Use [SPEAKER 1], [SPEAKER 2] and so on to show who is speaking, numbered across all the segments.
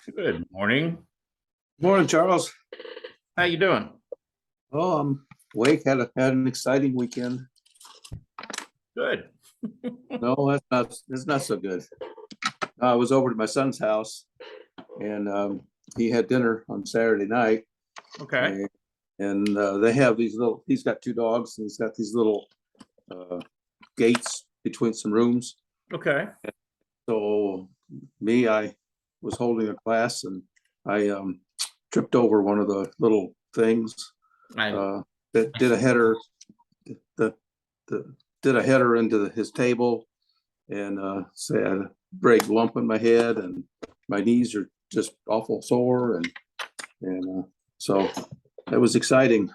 [SPEAKER 1] Good morning.
[SPEAKER 2] Morning, Charles.
[SPEAKER 1] How you doing?
[SPEAKER 2] Oh, I'm awake. Had an exciting weekend.
[SPEAKER 1] Good.
[SPEAKER 2] No, that's not so good. I was over to my son's house, and he had dinner on Saturday night.
[SPEAKER 1] Okay.
[SPEAKER 2] And they have these little. He's got two dogs, and he's got these little gates between some rooms.
[SPEAKER 1] Okay.
[SPEAKER 2] So I was holding a class, and I tripped over one of the little things
[SPEAKER 1] I
[SPEAKER 2] that did a header. The did a header into his table, and so I had a big lump in my head, and my knees are just awful sore, and so that was exciting.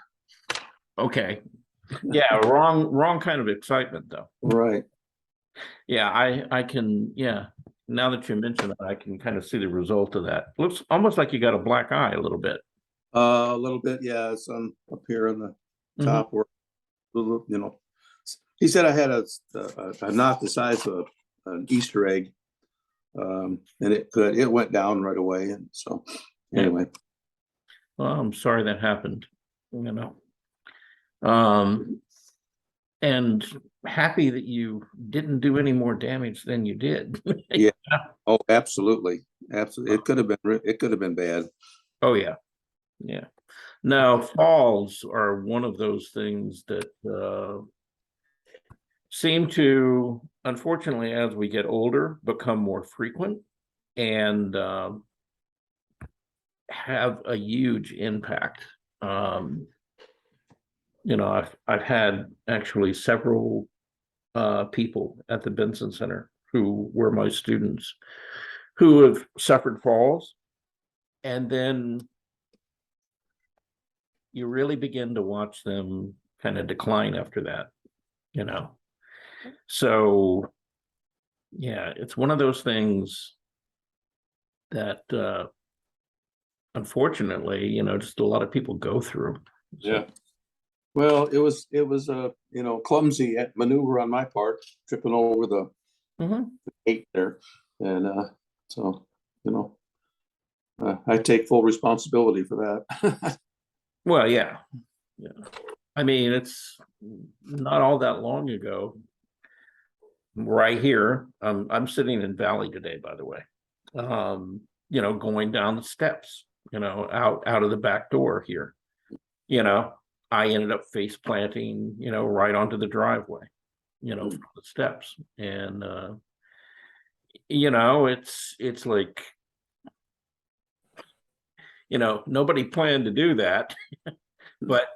[SPEAKER 1] okay. Yeah, wrong kind of excitement though.
[SPEAKER 2] Right.
[SPEAKER 1] Yeah, I can, yeah. Now that you mention it, I can kind of see the result of that. Looks almost like you got a black eye a little bit.
[SPEAKER 2] A little bit, yeah. It's on up here on the top where, he said I had a knot the size of an Easter egg, and it went down right away, and so anyway.
[SPEAKER 1] Well, I'm sorry that happened, and happy that you didn't do any more damage than you did.
[SPEAKER 2] Yeah. Oh, absolutely. Absolutely. It could have been bad.
[SPEAKER 1] Oh yeah. Yeah. Now, falls are one of those things that seem to, unfortunately, as we get older, become more frequent and have a huge impact. I've had actually several people at the Benson Center who were my students who have suffered falls, and then you really begin to watch them kind of decline after that, So, yeah, it's one of those things that, unfortunately, just a lot of people go through. So,
[SPEAKER 2] Yeah. Well, it was a clumsy maneuver on my part, tripping over the gate there, and so I take full responsibility for that.
[SPEAKER 1] well, yeah. I mean, it's not all that long ago. Right here, I'm sitting in Valley today, by the way. Going down the steps, out of the back door here. I ended up face planting, right onto the driveway, from the steps. And it's like, nobody planned to do that. But,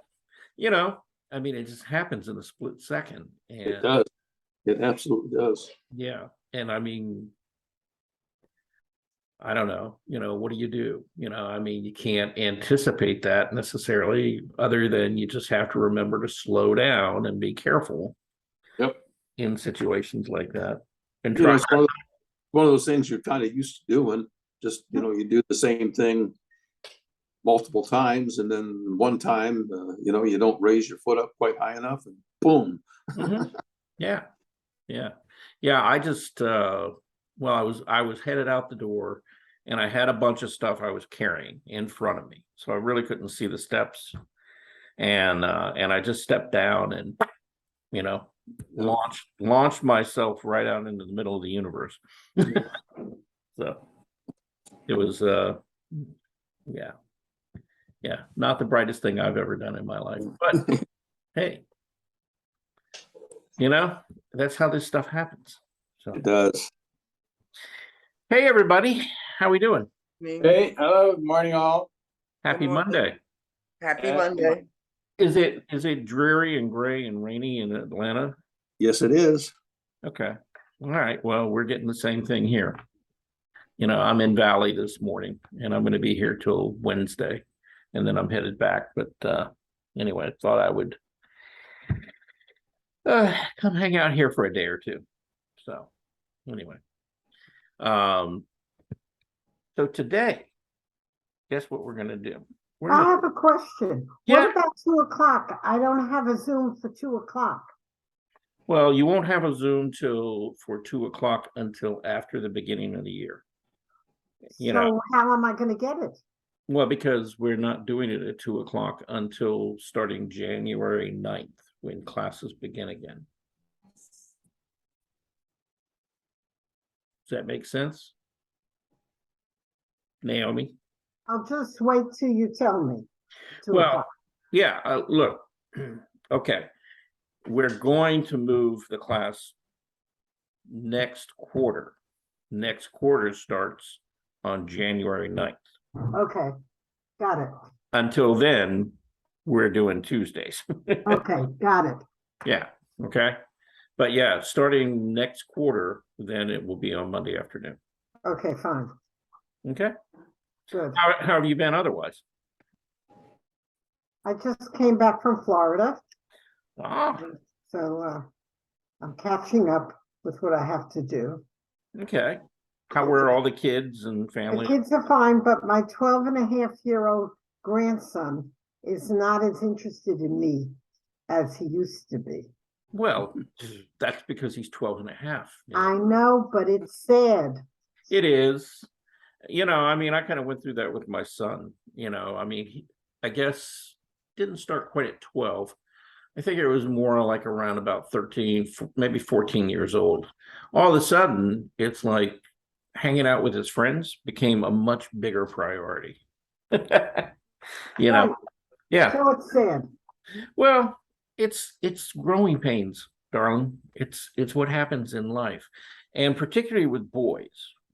[SPEAKER 1] I mean, it just happens in a split second. And
[SPEAKER 2] It does. It absolutely does.
[SPEAKER 1] yeah. And I mean, I don't know, what do you do? I mean, you can't anticipate that necessarily, other than you just have to remember to slow down and be careful.
[SPEAKER 2] Yep.
[SPEAKER 1] In situations like that. And
[SPEAKER 2] it's one of those things you're kind of used to doing. Just, you do the same thing multiple times, and then one time, you don't raise your foot up quite high enough, and boom.
[SPEAKER 1] Yeah. I just I was headed out the door, and I had a bunch of stuff I was carrying in front of me, so I really couldn't see the steps, and I just stepped down and launched myself right out into the middle of the universe. So it was not the brightest thing I've ever done in my life, but hey, that's how this stuff happens. So
[SPEAKER 2] It does.
[SPEAKER 1] hey everybody, how we doing?
[SPEAKER 3] Hey, hello, good morning all.
[SPEAKER 1] Happy Monday.
[SPEAKER 4] Happy Monday.
[SPEAKER 1] Is it dreary and gray and rainy in Atlanta?
[SPEAKER 2] Yes, it is.
[SPEAKER 1] Okay. All right. Well, we're getting the same thing here. I'm in Valley this morning, and I'm going to be here till Wednesday, and then I'm headed back. But anyway, I thought I would come hang out here for a day or two. So anyway, so today, guess what we're going to do?
[SPEAKER 5] I have a question.
[SPEAKER 1] Yeah.
[SPEAKER 5] What about 2:00? I don't have a Zoom for 2:00.
[SPEAKER 1] Well, you won't have a Zoom for 2:00 until after the beginning of the year. You know,
[SPEAKER 5] So how am I gonna get it?
[SPEAKER 1] well, because we're not doing it at 2 o'clock until starting January 9th, when classes begin again. Does that make sense? Naomi?
[SPEAKER 5] I'll just wait till you tell me. 2
[SPEAKER 1] Well,
[SPEAKER 5] o'clock.
[SPEAKER 1] yeah, look, okay. We're going to move the class next quarter. Next quarter starts on January 9th.
[SPEAKER 5] Okay, got it.
[SPEAKER 1] Until then, we're doing Tuesdays.
[SPEAKER 5] Okay, got it.
[SPEAKER 1] Yeah, okay. But yeah, starting next quarter, then it will be on Monday afternoon.
[SPEAKER 5] Okay, fine,
[SPEAKER 1] Okay.
[SPEAKER 5] good.
[SPEAKER 1] How have you been otherwise?
[SPEAKER 5] I just came back from Florida,
[SPEAKER 1] Ah,
[SPEAKER 5] so I'm catching up with what I have to do.
[SPEAKER 1] okay. How were all the kids and
[SPEAKER 5] The
[SPEAKER 1] family?
[SPEAKER 5] kids are fine, but my 12-and-a-half-year-old grandson is not as interested in me as he used to be.
[SPEAKER 1] Well, that's because he's 12 and a half. you know.
[SPEAKER 5] I know, but it's sad.
[SPEAKER 1] It is. I mean, I kind of went through that with my son. I mean, I guess didn't start quite at 12. I think it was more like around about 13, maybe 14 years old. All of a sudden, it's like hanging out with his friends became a much bigger priority.
[SPEAKER 5] Right.
[SPEAKER 1] Yeah.
[SPEAKER 5] So it's sad.
[SPEAKER 1] Well, it's growing pains, darling. It's what happens in life, and particularly with boys.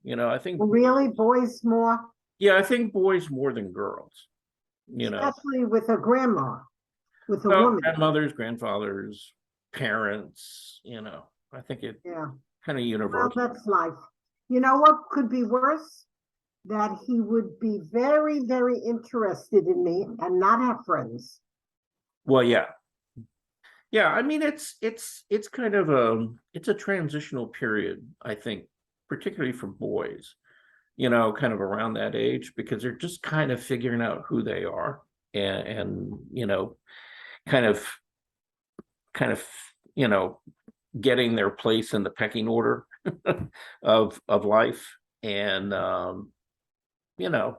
[SPEAKER 1] I think
[SPEAKER 5] Really, boys more,
[SPEAKER 1] I think boys more than girls.
[SPEAKER 5] especially with a grandma, with a
[SPEAKER 1] Well,
[SPEAKER 5] woman.
[SPEAKER 1] grandmothers, grandfathers, parents. I think it
[SPEAKER 5] Yeah,
[SPEAKER 1] kind of
[SPEAKER 5] well,
[SPEAKER 1] universal.
[SPEAKER 5] that's life. You know what could be worse? That he would be very, very interested in me and not have friends.
[SPEAKER 1] Well, yeah. I mean, it's kind of it's a transitional period. I think, particularly for boys. Kind of around that age, because they're just kind of figuring out who they are, and kind of kind of getting their place in the pecking order of life, and you know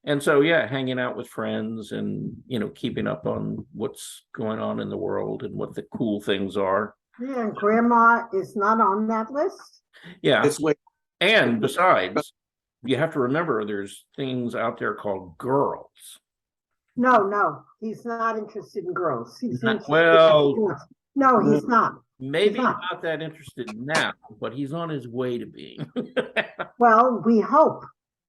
[SPEAKER 1] and so yeah, hanging out with friends, and keeping up on what's going on in the world and what the cool things are.
[SPEAKER 5] Yeah, and grandma is not on that list.
[SPEAKER 1] Yeah.
[SPEAKER 2] It's way,
[SPEAKER 1] And besides, you have to remember there's things out there called girls.
[SPEAKER 5] No, he's not interested in girls. He's
[SPEAKER 1] Not-
[SPEAKER 5] interested
[SPEAKER 1] well-
[SPEAKER 5] in boys. No, he's not.
[SPEAKER 1] Maybe
[SPEAKER 5] not.
[SPEAKER 1] not that interested now, but he's on his way to being.
[SPEAKER 5] Well, we hope.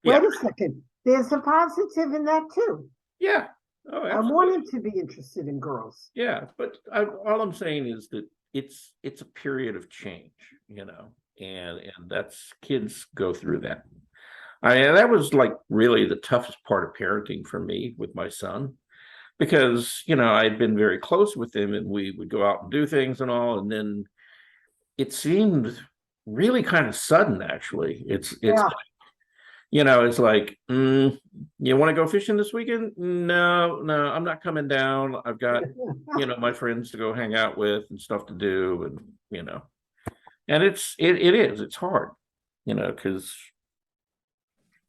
[SPEAKER 1] Yeah.
[SPEAKER 5] Wait a second. There's a positive in that too.
[SPEAKER 1] Yeah. Oh,
[SPEAKER 5] I
[SPEAKER 1] absolutely.
[SPEAKER 5] want him to be interested in girls.
[SPEAKER 1] Yeah, but all I'm saying is that it's a period of change, and that's, kids go through that. That was like really the toughest part of parenting for me with my son, because I'd been very close with him, and we would go out and do things and all, and then it seemed really kind of sudden. Actually,
[SPEAKER 5] Yeah.
[SPEAKER 1] it's like, you want to go fishing this weekend? No, I'm not coming down. I've got my friends to go hang out with and stuff to do, and and it's hard, because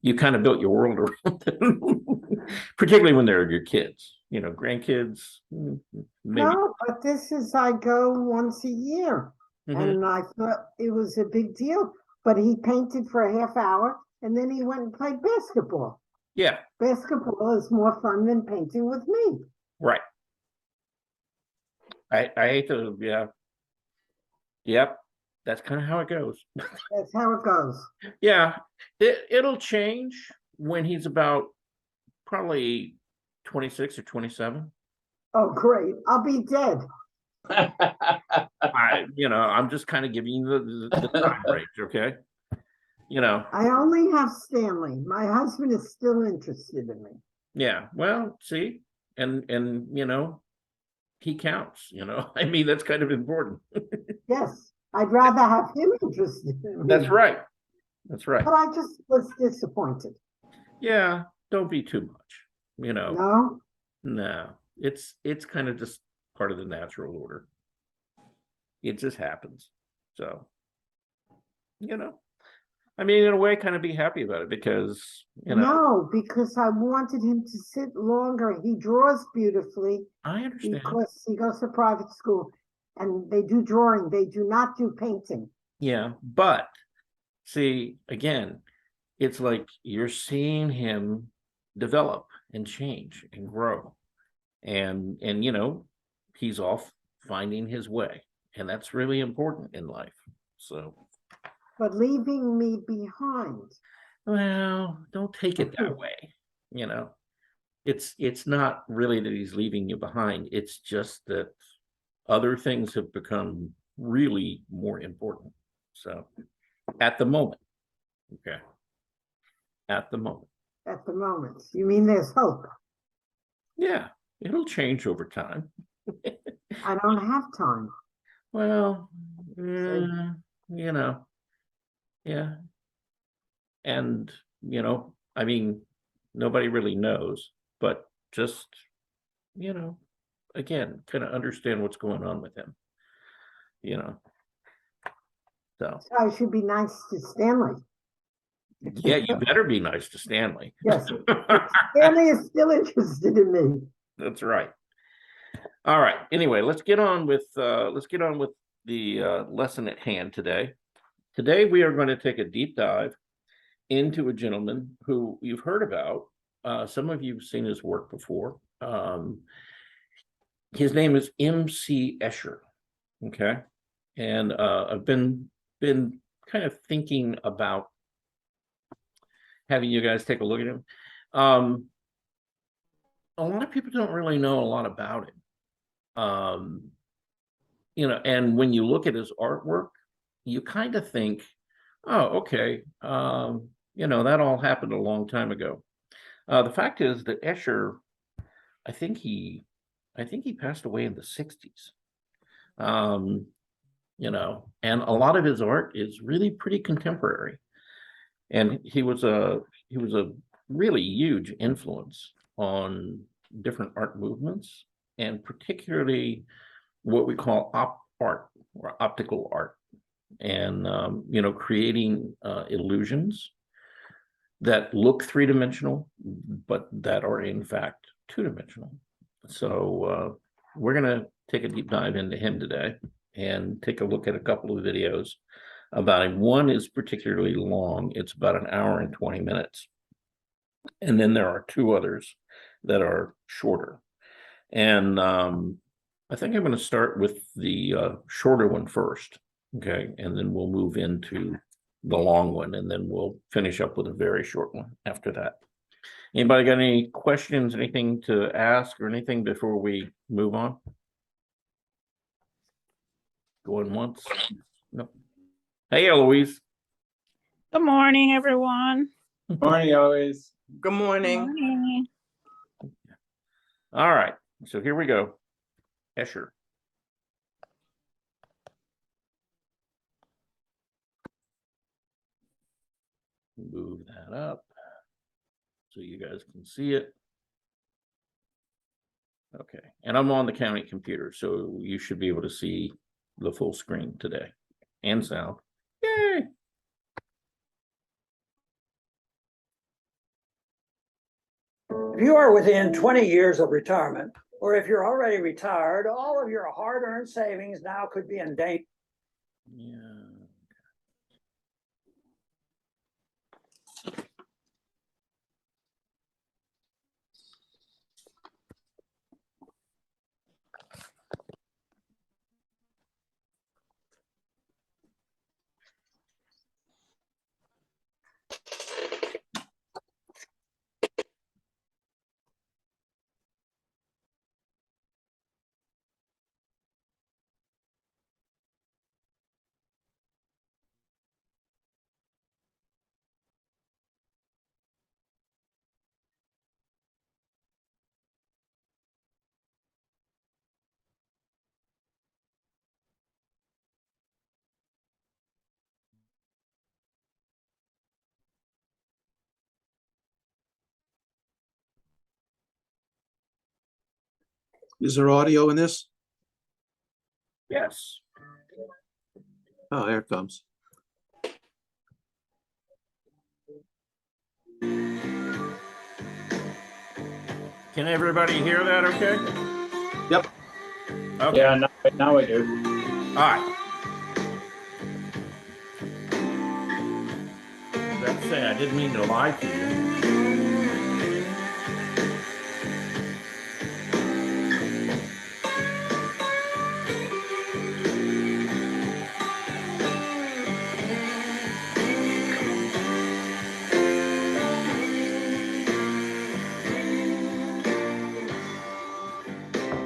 [SPEAKER 1] you kind of built your world around it, particularly when they're your kids. Grandkids, maybe.
[SPEAKER 5] No, but this is, I go once a year.
[SPEAKER 1] Mhm.
[SPEAKER 5] And I thought it was a big deal, but he painted for a half hour and then he went and played basketball.
[SPEAKER 1] Yeah,
[SPEAKER 5] Basketball is more fun than painting with me.
[SPEAKER 1] right. I hate to, yeah. Yep, that's kind of how it goes.
[SPEAKER 5] That's how it goes.
[SPEAKER 1] Yeah, it'll change when he's about probably 26 or 27.
[SPEAKER 5] Oh, great. I'll be dead.
[SPEAKER 1] I'm just kind of giving you the time range, okay?
[SPEAKER 5] I only have Stanley. My husband is still interested in me.
[SPEAKER 1] Yeah, well, see, and he counts, I mean, that's kind of important.
[SPEAKER 5] Yes, I'd rather have him interested in me.
[SPEAKER 1] That's right. That's right.
[SPEAKER 5] But I just was disappointed.
[SPEAKER 1] Yeah, don't be too much,
[SPEAKER 5] No?
[SPEAKER 1] No, it's kind of just part of the natural order. It just happens. So, I mean, in a way, kind of be happy about it because, you know,
[SPEAKER 5] No, because I wanted him to sit longer. He draws beautifully
[SPEAKER 1] I understand.
[SPEAKER 5] because he goes to private school and they do drawing. They do not do painting.
[SPEAKER 1] Yeah, but see, again, it's like you're seeing him develop and change and grow. And you know, he's off finding his way. And that's really important in life. So,
[SPEAKER 5] But leaving me behind.
[SPEAKER 1] well, don't take it that way. You know, it's not really that he's leaving you behind. It's just that other things have become really more important. So at the moment, okay. At the moment.
[SPEAKER 5] At the moment. You mean there's hope?
[SPEAKER 1] Yeah, it'll change over time.
[SPEAKER 5] I don't have time.
[SPEAKER 1] Well, you know, yeah. And, you know, I mean, nobody really knows, but just, you know, again, kind of understand what's going on with him, you know. So,
[SPEAKER 5] I should be nice to Stanley.
[SPEAKER 1] yeah, you better be nice to Stanley.
[SPEAKER 5] Yes. Stanley is still interested in me.
[SPEAKER 1] That's right. All right. Anyway, let's get on with the lesson at hand today. Today we are going to take a deep dive into a gentleman who you've heard about. Some of you've seen his work before. His name is M.C. Escher. Okay, and I've been kind of thinking about having you guys take a look at him. A lot of people don't really know a lot about him. You know, and when you look at his artwork, you kind of think, oh, okay, you know, that all happened a long time ago. The fact is that Escher, I think he passed away in the 60s. You know, and a lot of his art is really pretty contemporary. And he was a really huge influence on different art movements, and particularly what we call op art or optical art, and you know, creating illusions that look three-dimensional, but that are in fact two-dimensional. So we're gonna take a deep dive into him today and take a look at a couple of videos about him. One is particularly long. It's about an hour and 20 minutes. And then there are two others that are shorter. And I think I'm going to start with the shorter one first. Okay. And then we'll move into the long one, and then we'll finish up with a very short one after that. Anybody got any questions, anything to ask or anything before we move on? Going once? No. Hey, Eloise.
[SPEAKER 6] Good morning, everyone.
[SPEAKER 3] Morning, always.
[SPEAKER 4] Good morning.
[SPEAKER 6] Morning.
[SPEAKER 1] All right, so here we go. Escher. Move that up so you guys can see it. Okay, and I'm on the county computer, so you should be able to see the full screen today and sound. Yay!
[SPEAKER 7] If you are within 20 years of retirement, or if you're already retired, all of your hard-earned savings now could be in danger.
[SPEAKER 1] Yeah.
[SPEAKER 2] Is there audio in this?
[SPEAKER 1] Yes.
[SPEAKER 2] Oh, there it comes.
[SPEAKER 1] Can everybody hear that okay?
[SPEAKER 2] Yep.
[SPEAKER 1] Okay,
[SPEAKER 3] Yeah, now I do.
[SPEAKER 1] all right. That say, I didn't mean to lie to you.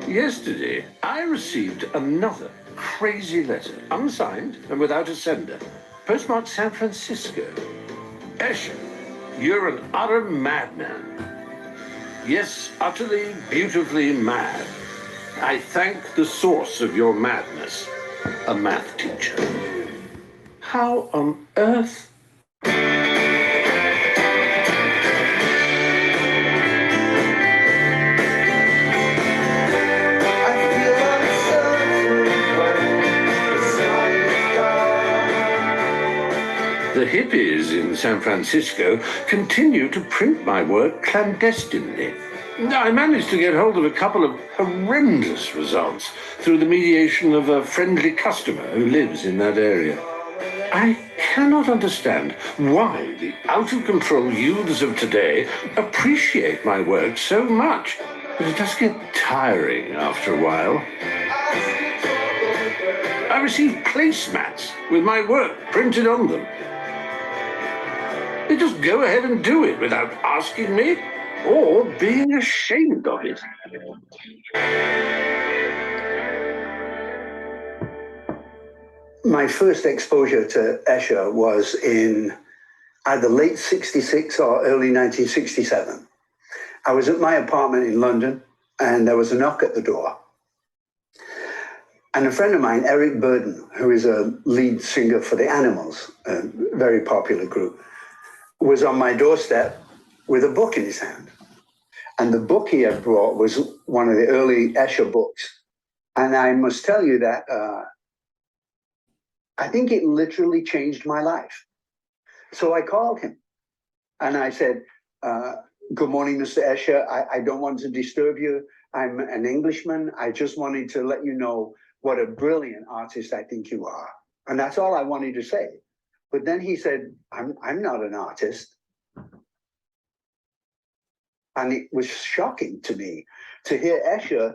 [SPEAKER 8] Yesterday, I received another crazy letter, unsigned and without a sender, postmarked San Francisco. Escher, you're an utter madman. Yes, utterly, beautifully mad. I thank the source of your madness, a math teacher. How on earth? The hippies in San Francisco continue to print my work clandestinely. I managed to get hold of a couple of horrendous results through the mediation of a friendly customer who lives in that area. I cannot understand why the out-of-control youths of today appreciate my work so much, but it does get tiring after a while. I received placemats with my work printed on them. They just go ahead and do it without asking me or being ashamed of it.
[SPEAKER 9] My first exposure to Escher was in either late 66 or early 1967. I was at my apartment in London and there was a knock at the door. And a friend of mine, Eric Burden, who is a lead singer for the Animals, a very popular group, was on my doorstep with a book in his hand. And the book he had brought was one of the early Escher books. And I must tell you that I think it literally changed my life. So I called him and I said, good morning, Mr. Escher. I don't want to disturb you. I'm an Englishman. I just wanted to let you know what a brilliant artist I think you are. And that's all I wanted to say. But then he said, I'm not an artist. And it was shocking to me to hear Escher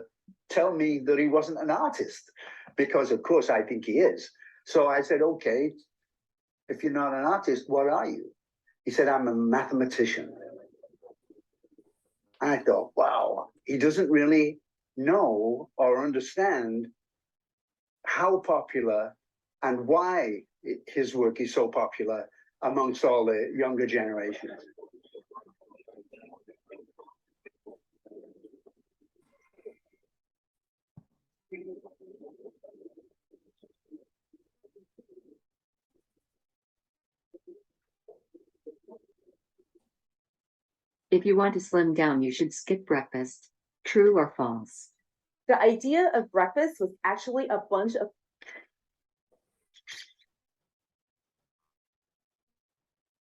[SPEAKER 9] tell me that he wasn't an artist, because of course I think he is. So I said, okay, if you're not an artist, what are you? He said, I'm a mathematician. And I thought, wow, he doesn't really know or understand how popular and why his work is so popular amongst all the younger generations.
[SPEAKER 10] If you want to slim down, you should skip breakfast. True or false?
[SPEAKER 4] The idea of breakfast was actually a bunch of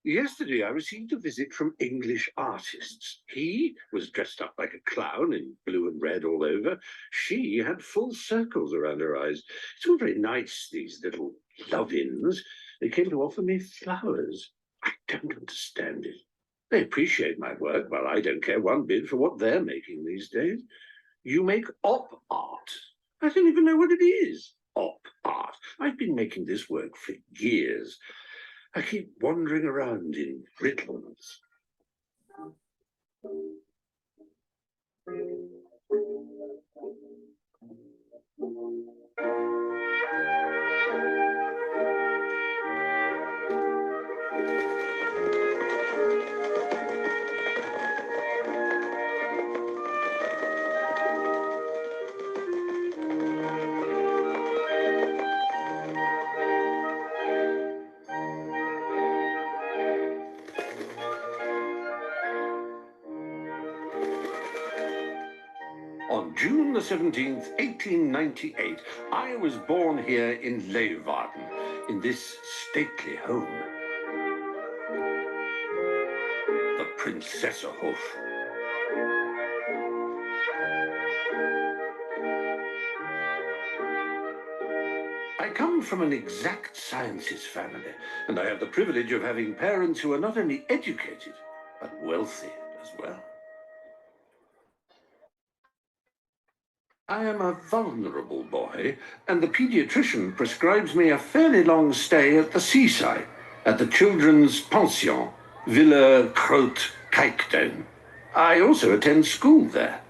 [SPEAKER 8] Yesterday, I received a visit from English artists. He was dressed up like a clown in blue and red all over. She had full circles around her eyes. It's all very nice, these little love-ins. They came to offer me flowers. I don't understand it. They appreciate my work, while I don't care one bit for what they're making these days. You make op art. I don't even know what it is. Op art. I've been making this work for years. I keep wandering around in riddles. On June the 17th, 1898, I was born here in Leeuwarden, in this stately home. The Princesserhof. I come from an exact sciences family, and I have the privilege of having parents who are not only educated, but wealthy as well. I am a vulnerable boy, and the pediatrician prescribes me a fairly long stay at the seaside, at the children's pension, Villa Groot Kijkduin. I also attend school there.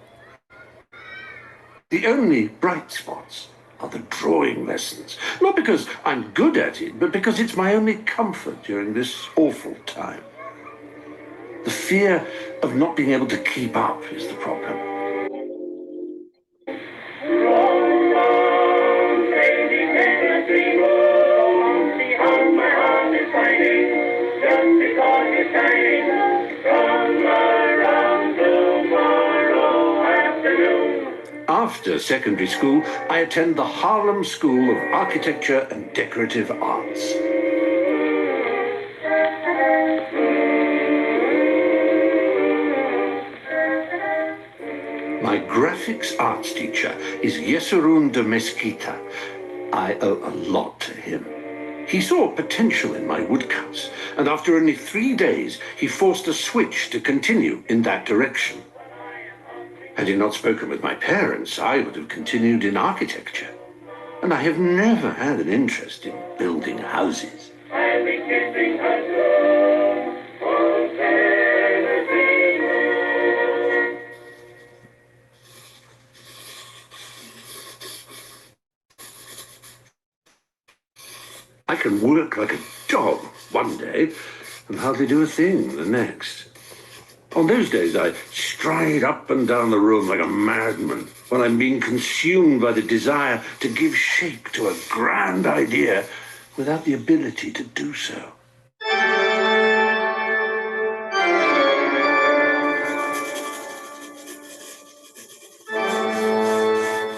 [SPEAKER 8] The only bright spots are the drawing lessons, not because I'm good at it, but because it's my only comfort during this awful time. The fear of not being able to keep up is the problem. After secondary school, I attend the Haarlem School of Architecture and Decorative Arts. My graphics arts teacher is Yesurun de Mesquita. I owe a lot to him. He saw potential in my woodcuts, and after only 3 days, he forced a switch to continue in that direction. Had he not spoken with my parents, I would have continued in architecture. And I have never had an interest in building houses. I can work like a dog one day and hardly do a thing the next. On those days, I stride up and down the room like a madman when I'm being consumed by the desire to give shape to a grand idea without the ability to do so.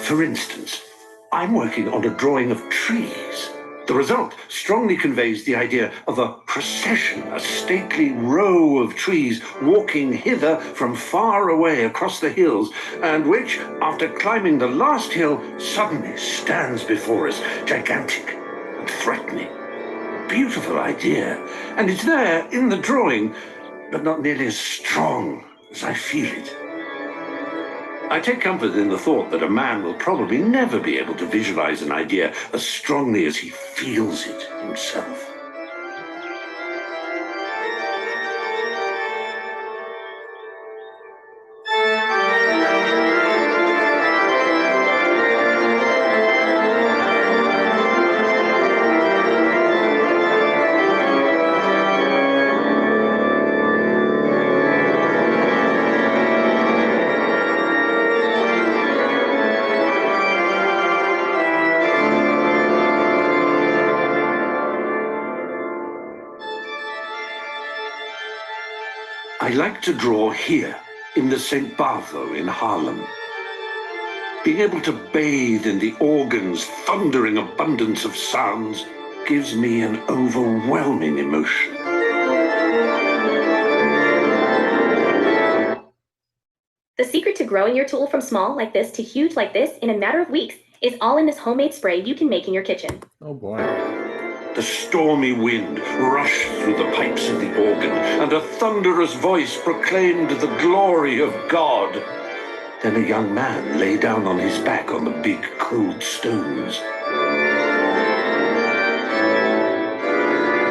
[SPEAKER 8] For instance, I'm working on a drawing of trees. The result strongly conveys the idea of a procession, a stately row of trees walking hither from far away across the hills, and which, after climbing the last hill, suddenly stands before us, gigantic and threatening. A beautiful idea, and it's there in the drawing, but not nearly as strong as I feel it. I take comfort in the thought that a man will probably never be able to visualize an idea as strongly as he feels it himself. I like to draw here, in the St. Bavo in Haarlem. Being able to bathe in the organ's thundering abundance of sounds gives me an overwhelming emotion.
[SPEAKER 11] The secret to growing your tool from small like this to huge like this in a matter of weeks is all in this homemade spray you can make in your kitchen.
[SPEAKER 1] Oh boy.
[SPEAKER 8] The stormy wind rushed through the pipes of the organ, and a thunderous voice proclaimed the glory of God. Then a young man lay down on his back on the big cold stones.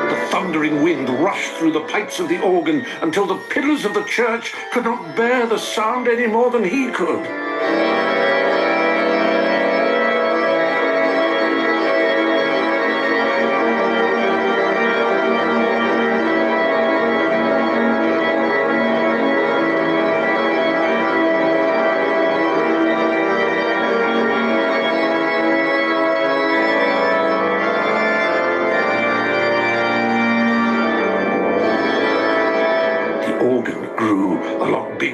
[SPEAKER 8] The thundering wind rushed through the pipes of the organ until the pillars of the church could not bear the sound any more than he could.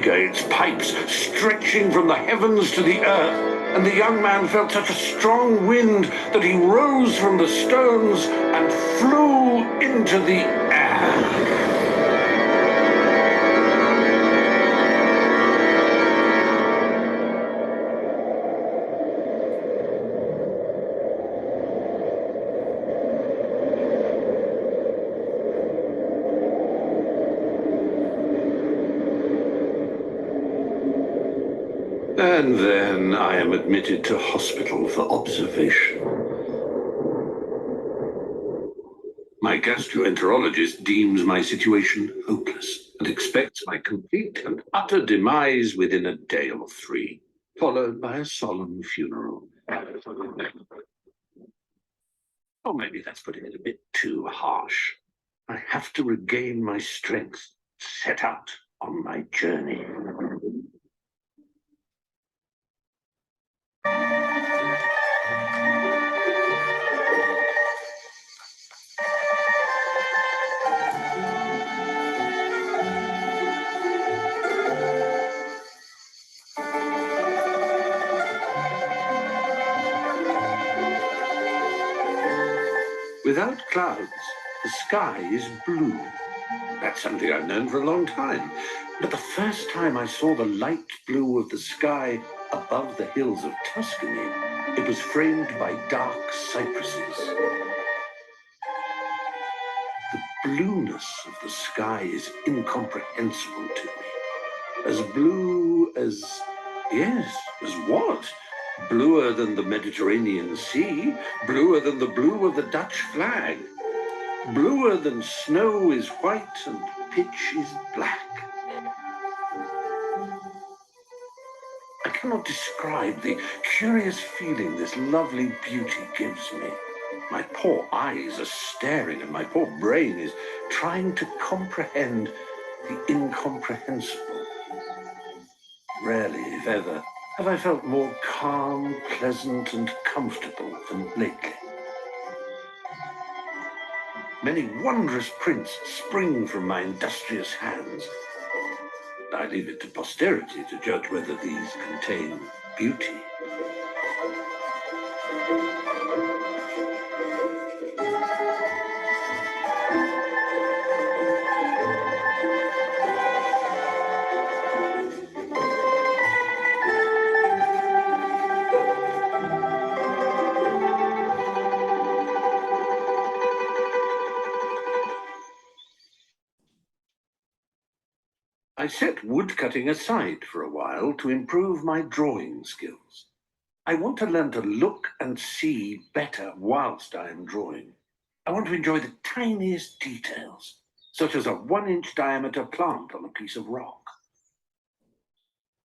[SPEAKER 8] Its pipes stretching from the heavens to the earth, and the young man felt such a strong wind that he rose from the stones and flew into the air. And then I am admitted to hospital for observation. My gastroenterologist deems my situation hopeless and expects my complete and utter demise within a day or three, followed by a solemn funeral. Or maybe that's putting it a bit too harsh. I have to regain my strength, set out on my journey. Without clouds, the sky is blue. That's something I've known for a long time. But the first time I saw the light blue of the sky above the hills of Tuscany, it was framed by dark cypresses. The blueness of the sky is incomprehensible to me. As blue as, yes, as what? Bluer than the Mediterranean Sea, bluer than the blue of the Dutch flag. Bluer than snow is white and pitch is black. I cannot describe the curious feeling this lovely beauty gives me. My poor eyes are staring and my poor brain is trying to comprehend the incomprehensible. Rarely, if ever, have I felt more calm, pleasant, and comfortable than lately. Many wondrous prints spring from my industrious hands. I leave it to posterity to judge whether these contain beauty. I set woodcutting aside for a while to improve my drawing skills. I want to learn to look and see better whilst I am drawing. I want to enjoy the tiniest details, such as a 1-inch diameter plant on a piece of rock.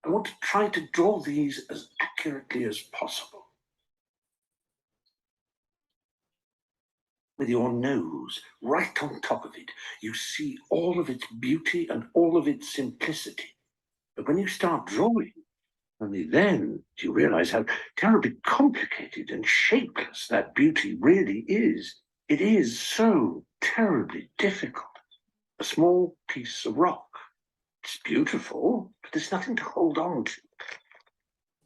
[SPEAKER 8] I want to try to draw these as accurately as possible. With your nose right on top of it, you see all of its beauty and all of its simplicity. But when you start drawing, only then do you realize how terribly complicated and shapeless that beauty really is. It is so terribly difficult. A small piece of rock. It's beautiful, but there's nothing to hold on to.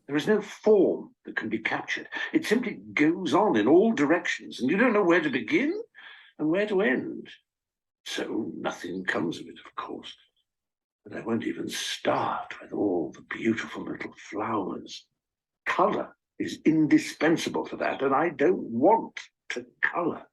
[SPEAKER 8] There is no form that can be captured. It simply goes on in all directions, and you don't know where to begin and where to end. So nothing comes of it, of course. But I won't even start with all the beautiful little flowers. Color is indispensable for that, and I don't want to color.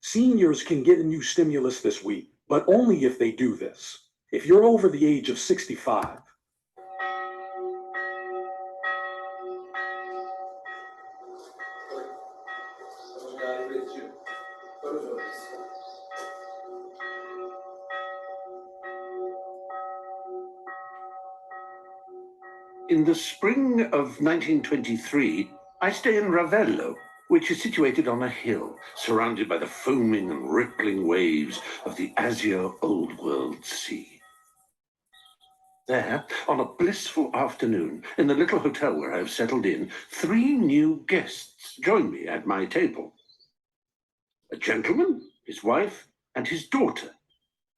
[SPEAKER 12] Seniors can get a new stimulus this week, but only if they do this. If you're over the age of 65,
[SPEAKER 8] In the spring of 1923, I stay in Ravello, which is situated on a hill, surrounded by the foaming and rippling waves of the azure Old World Sea. There, on a blissful afternoon, in the little hotel where I have settled in, 3 new guests join me at my table. A gentleman, his wife, and his daughter,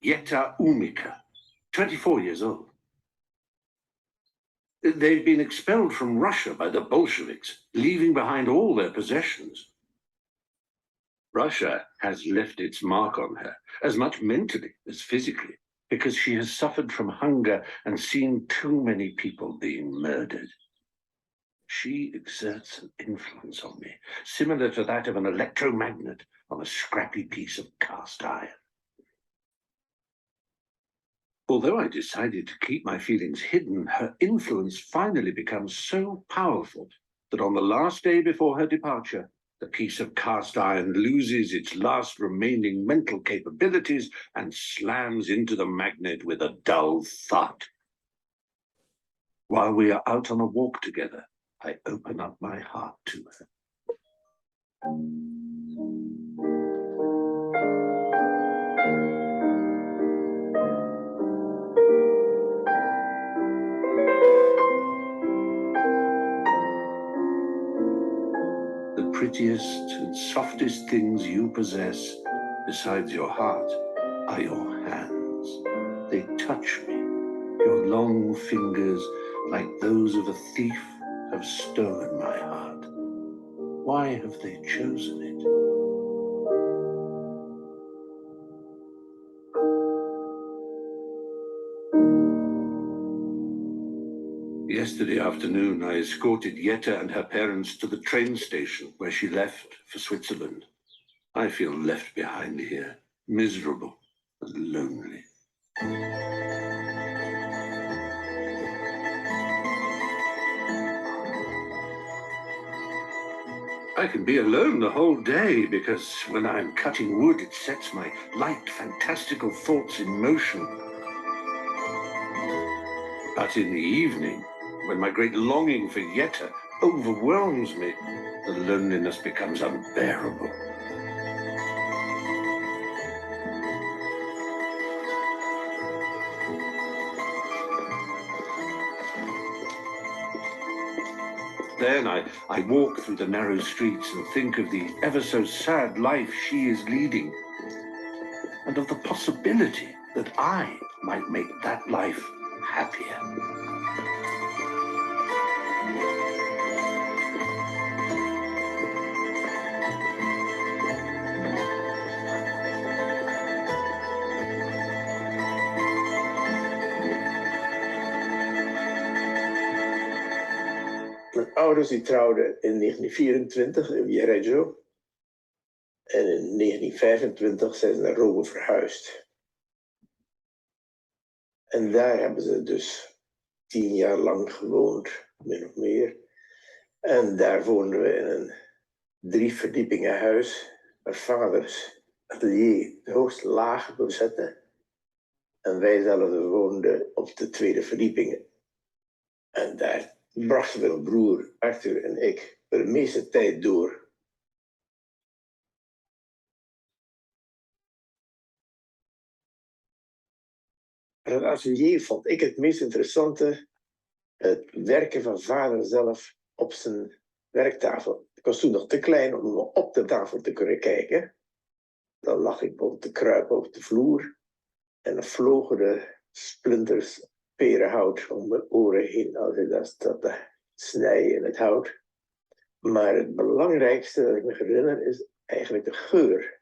[SPEAKER 8] Jetta Umica, 24 years old. They've been expelled from Russia by the Bolsheviks, leaving behind all their possessions. Russia has left its mark on her, as much mentally as physically, because she has suffered from hunger and seen too many people being murdered. She exerts an influence on me, similar to that of an electromagnet on a scrappy piece of cast iron. Although I decided to keep my feelings hidden, her influence finally becomes so powerful that on the last day before her departure, the piece of cast iron loses its last remaining mental capabilities and slams into the magnet with a dull thud. While we are out on a walk together, I open up my heart to her. The prettiest and softest things you possess, besides your heart, are your hands. They touch me. Your long fingers, like those of a thief, have stolen my heart. Why have they chosen it? Yesterday afternoon, I escorted Jette and her parents to the train station where she left for Switzerland. I feel left behind here, miserable and lonely. I can be alone the whole day because when I'm cutting wood, it sets my light, fantastical thoughts in motion. But in the evening, when my great longing for Jette overwhelms me, the loneliness becomes unbearable. Then I walk through the narrow streets and think of the ever so sad life she is leading, and of the possibility that I might make that life happier.
[SPEAKER 13] Mijn ouders die trouwden in 1924 in Viareggio. En in 1925 zijn ze naar Rome verhuisd. En daar hebben ze dus 10 jaar lang gewoond, min of meer. En daar woonden we in een 3 verdiepingen huis. Mijn vaders atelier de hoogste laag bezette. En wij zelf woonden op de 2e verdieping. En daar brachten mijn broer Arthur en ik de meeste tijd door. En het atelier vond ik het meest interessante, het werken van vader zelf op zijn werktafel. Ik was toen nog te klein om op de tafel te kunnen kijken. Dan lag ik bijvoorbeeld te kruipen op de vloer en dan vlogen de splinters perenhout om mijn oren heen als ik dat zat te snijden in het hout. Maar het belangrijkste dat ik me herinner is eigenlijk de geur.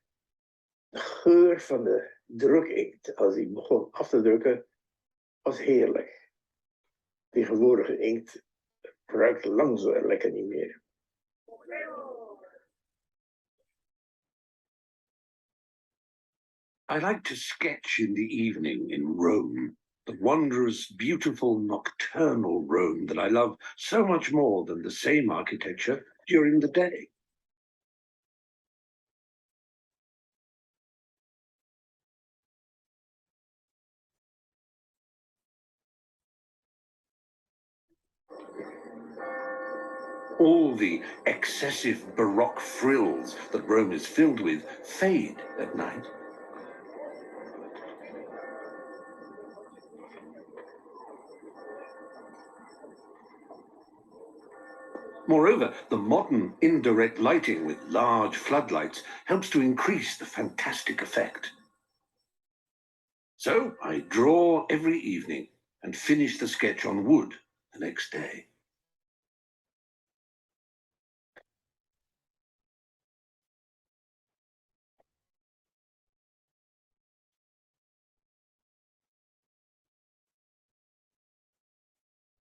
[SPEAKER 13] De geur van de drukinkt, als ik begon af te drukken, was heerlijk. Tegenwoordige inkt ruikt lang zo lekker niet meer.
[SPEAKER 8] I like to sketch in the evening in Rome, the wondrous, beautiful, nocturnal Rome that I love so much more than the same architecture during the day. All the excessive Baroque frills that Rome is filled with fade at night. Moreover, the modern indirect lighting with large floodlights helps to increase the fantastic effect. So I draw every evening and finish the sketch on wood the next day.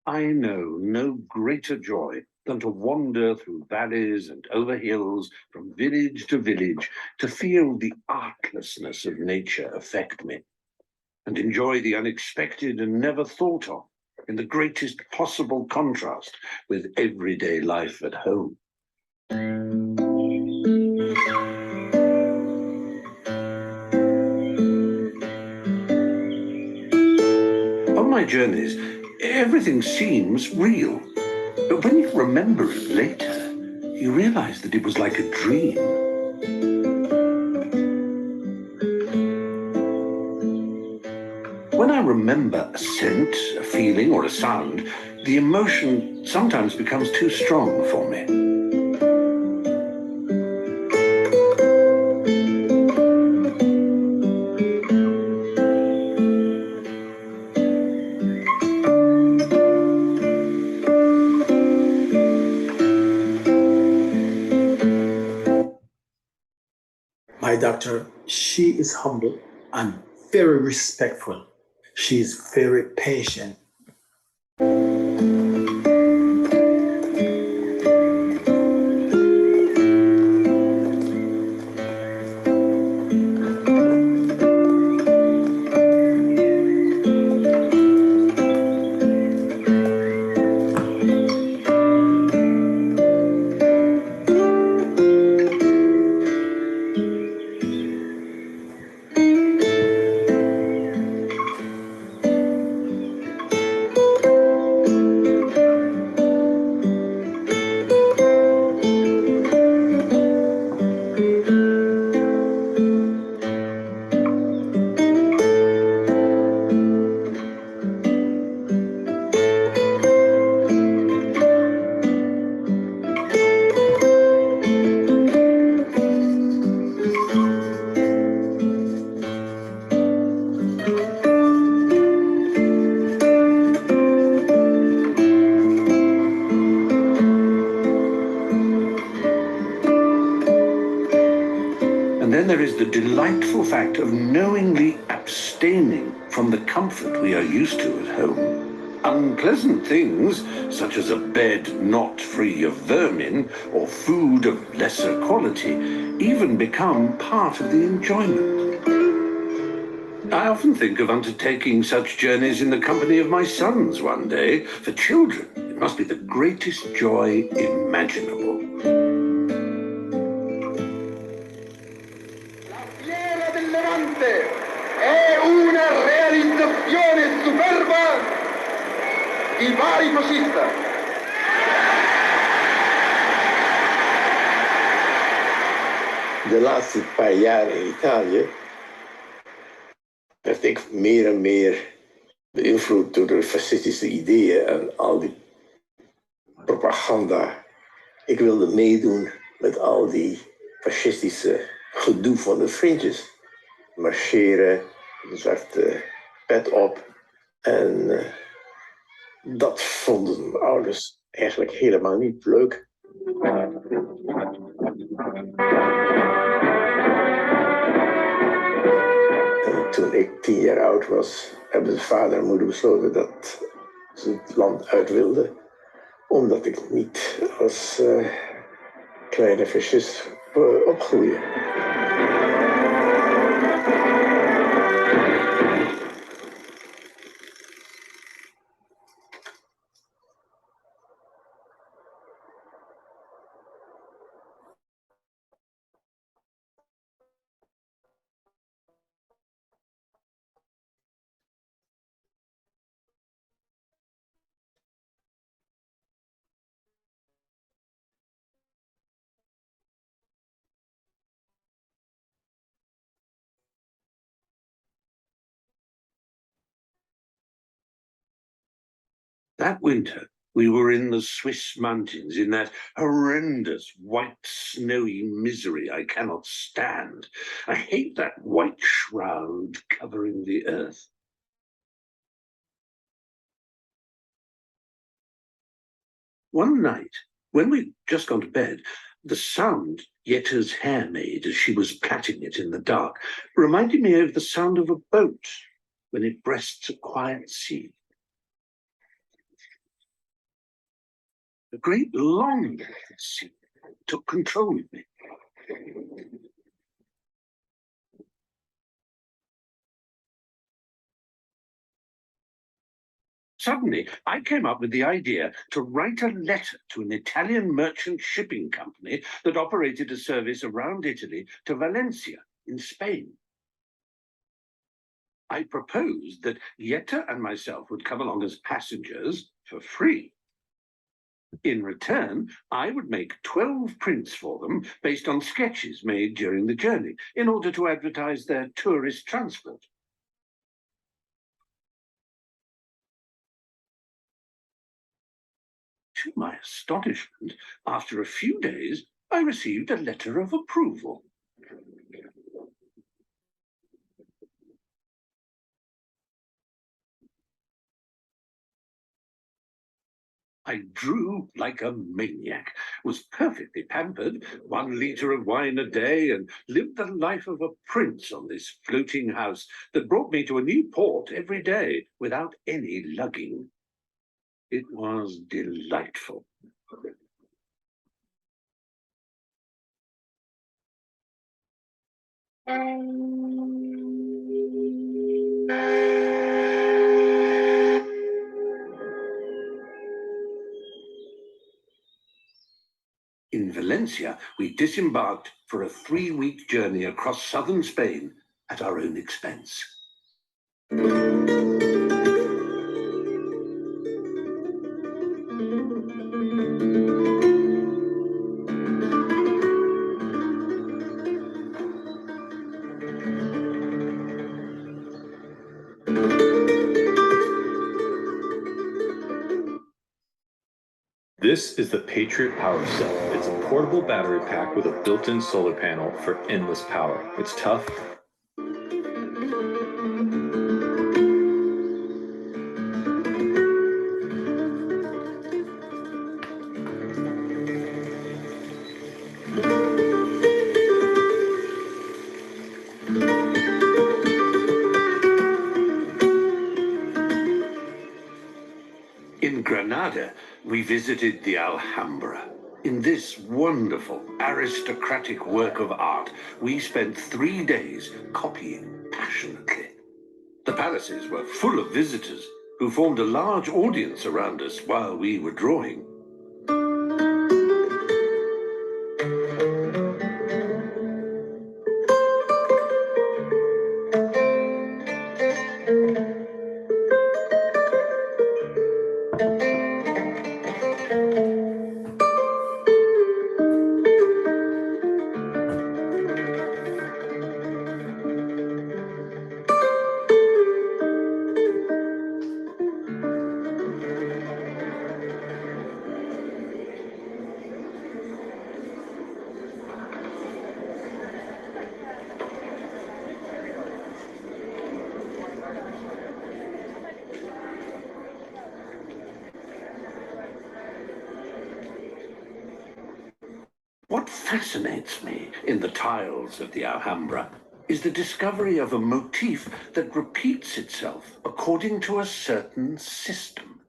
[SPEAKER 8] I know no greater joy than to wander through valleys and over hills, from village to village, to feel the artlessness of nature affect me, and enjoy the unexpected and never thought of, in the greatest possible contrast with everyday life at home. On my journeys, everything seems real. But when you remember it later, you realize that it was like a dream. When I remember a scent, a feeling, or a sound, the emotion sometimes becomes too strong for me.
[SPEAKER 14] My doctor, she is humble and very respectful. She is very patient.
[SPEAKER 8] And then there is the delightful fact of knowingly abstaining from the comfort we are used to at home. Unpleasant things, such as a bed not free of vermin or food of lesser quality, even become part of the enjoyment. I often think of undertaking such journeys in the company of my sons one day. For children, it must be the greatest joy imaginable.
[SPEAKER 15] È una realizzazione superba di vari fascista.
[SPEAKER 13] De laatste paar jaar in Italië werd ik meer en meer beïnvloed door de fascistische ideeën en al die propaganda. Ik wilde meedoen met al die fascistische gedoe van de vriendjes. Marcheren, een zwarte pet op. En dat vonden mijn ouders eigenlijk helemaal niet leuk. En toen ik 10 jaar oud was, hebben de vader en moeder besloten dat ze het land uit wilden. Omdat ik niet als kleine fascist opgroeide.
[SPEAKER 8] That winter, we were in the Swiss mountains, in that horrendous white snowy misery I cannot stand. I hate that white shroud covering the earth. One night, when we'd just gone to bed, the sound Yetta's hair made as she was plaiting it in the dark reminded me of the sound of a boat when it breasts a quiet sea. A great longing for the sea took control of me. Suddenly, I came up with the idea to write a letter to an Italian merchant shipping company that operated a service around Italy to Valencia in Spain. I proposed that Yetta and myself would come along as passengers for free. In return, I would make 12 prints for them based on sketches made during the journey in order to advertise their tourist transport. To my astonishment, after a few days, I received a letter of approval. I drew like a maniac, was perfectly pampered, 1 liter of wine a day, and lived the life of a prince on this floating house that brought me to a new port every day without any lugging. It was delightful. In Valencia, we disembarked for a 3-week journey across southern Spain at our own expense.
[SPEAKER 16] This is the Patriot Power Cell. It's a portable battery pack with a built-in solar panel for endless power. It's tough.
[SPEAKER 8] In Granada, we visited the Alhambra. In this wonderful, aristocratic work of art, we spent 3 days copying passionately. The palaces were full of visitors who formed a large audience around us while we were drawing. What fascinates me in the tiles of the Alhambra is the discovery of a motif that repeats itself according to a certain system.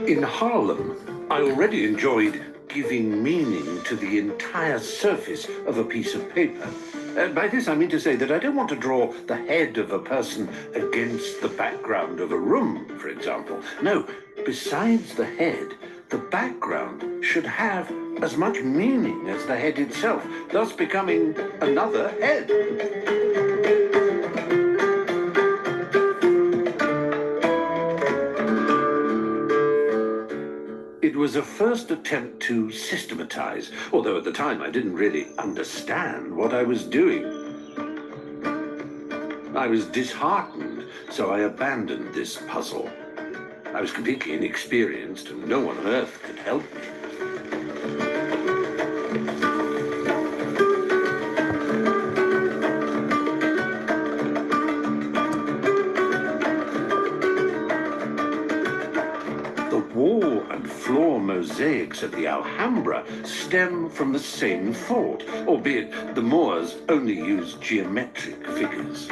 [SPEAKER 8] In Harlem, I already enjoyed giving meaning to the entire surface of a piece of paper. By this, I mean to say that I don't want to draw the head of a person against the background of a room, for example. No, besides the head, the background should have as much meaning as the head itself, thus becoming another head. It was a first attempt to systematize, although at the time I didn't really understand what I was doing. I was disheartened, so I abandoned this puzzle. I was completely inexperienced and no one on earth could help me. The wall and floor mosaics at the Alhambra stem from the same thought, albeit the Moors only used geometric figures.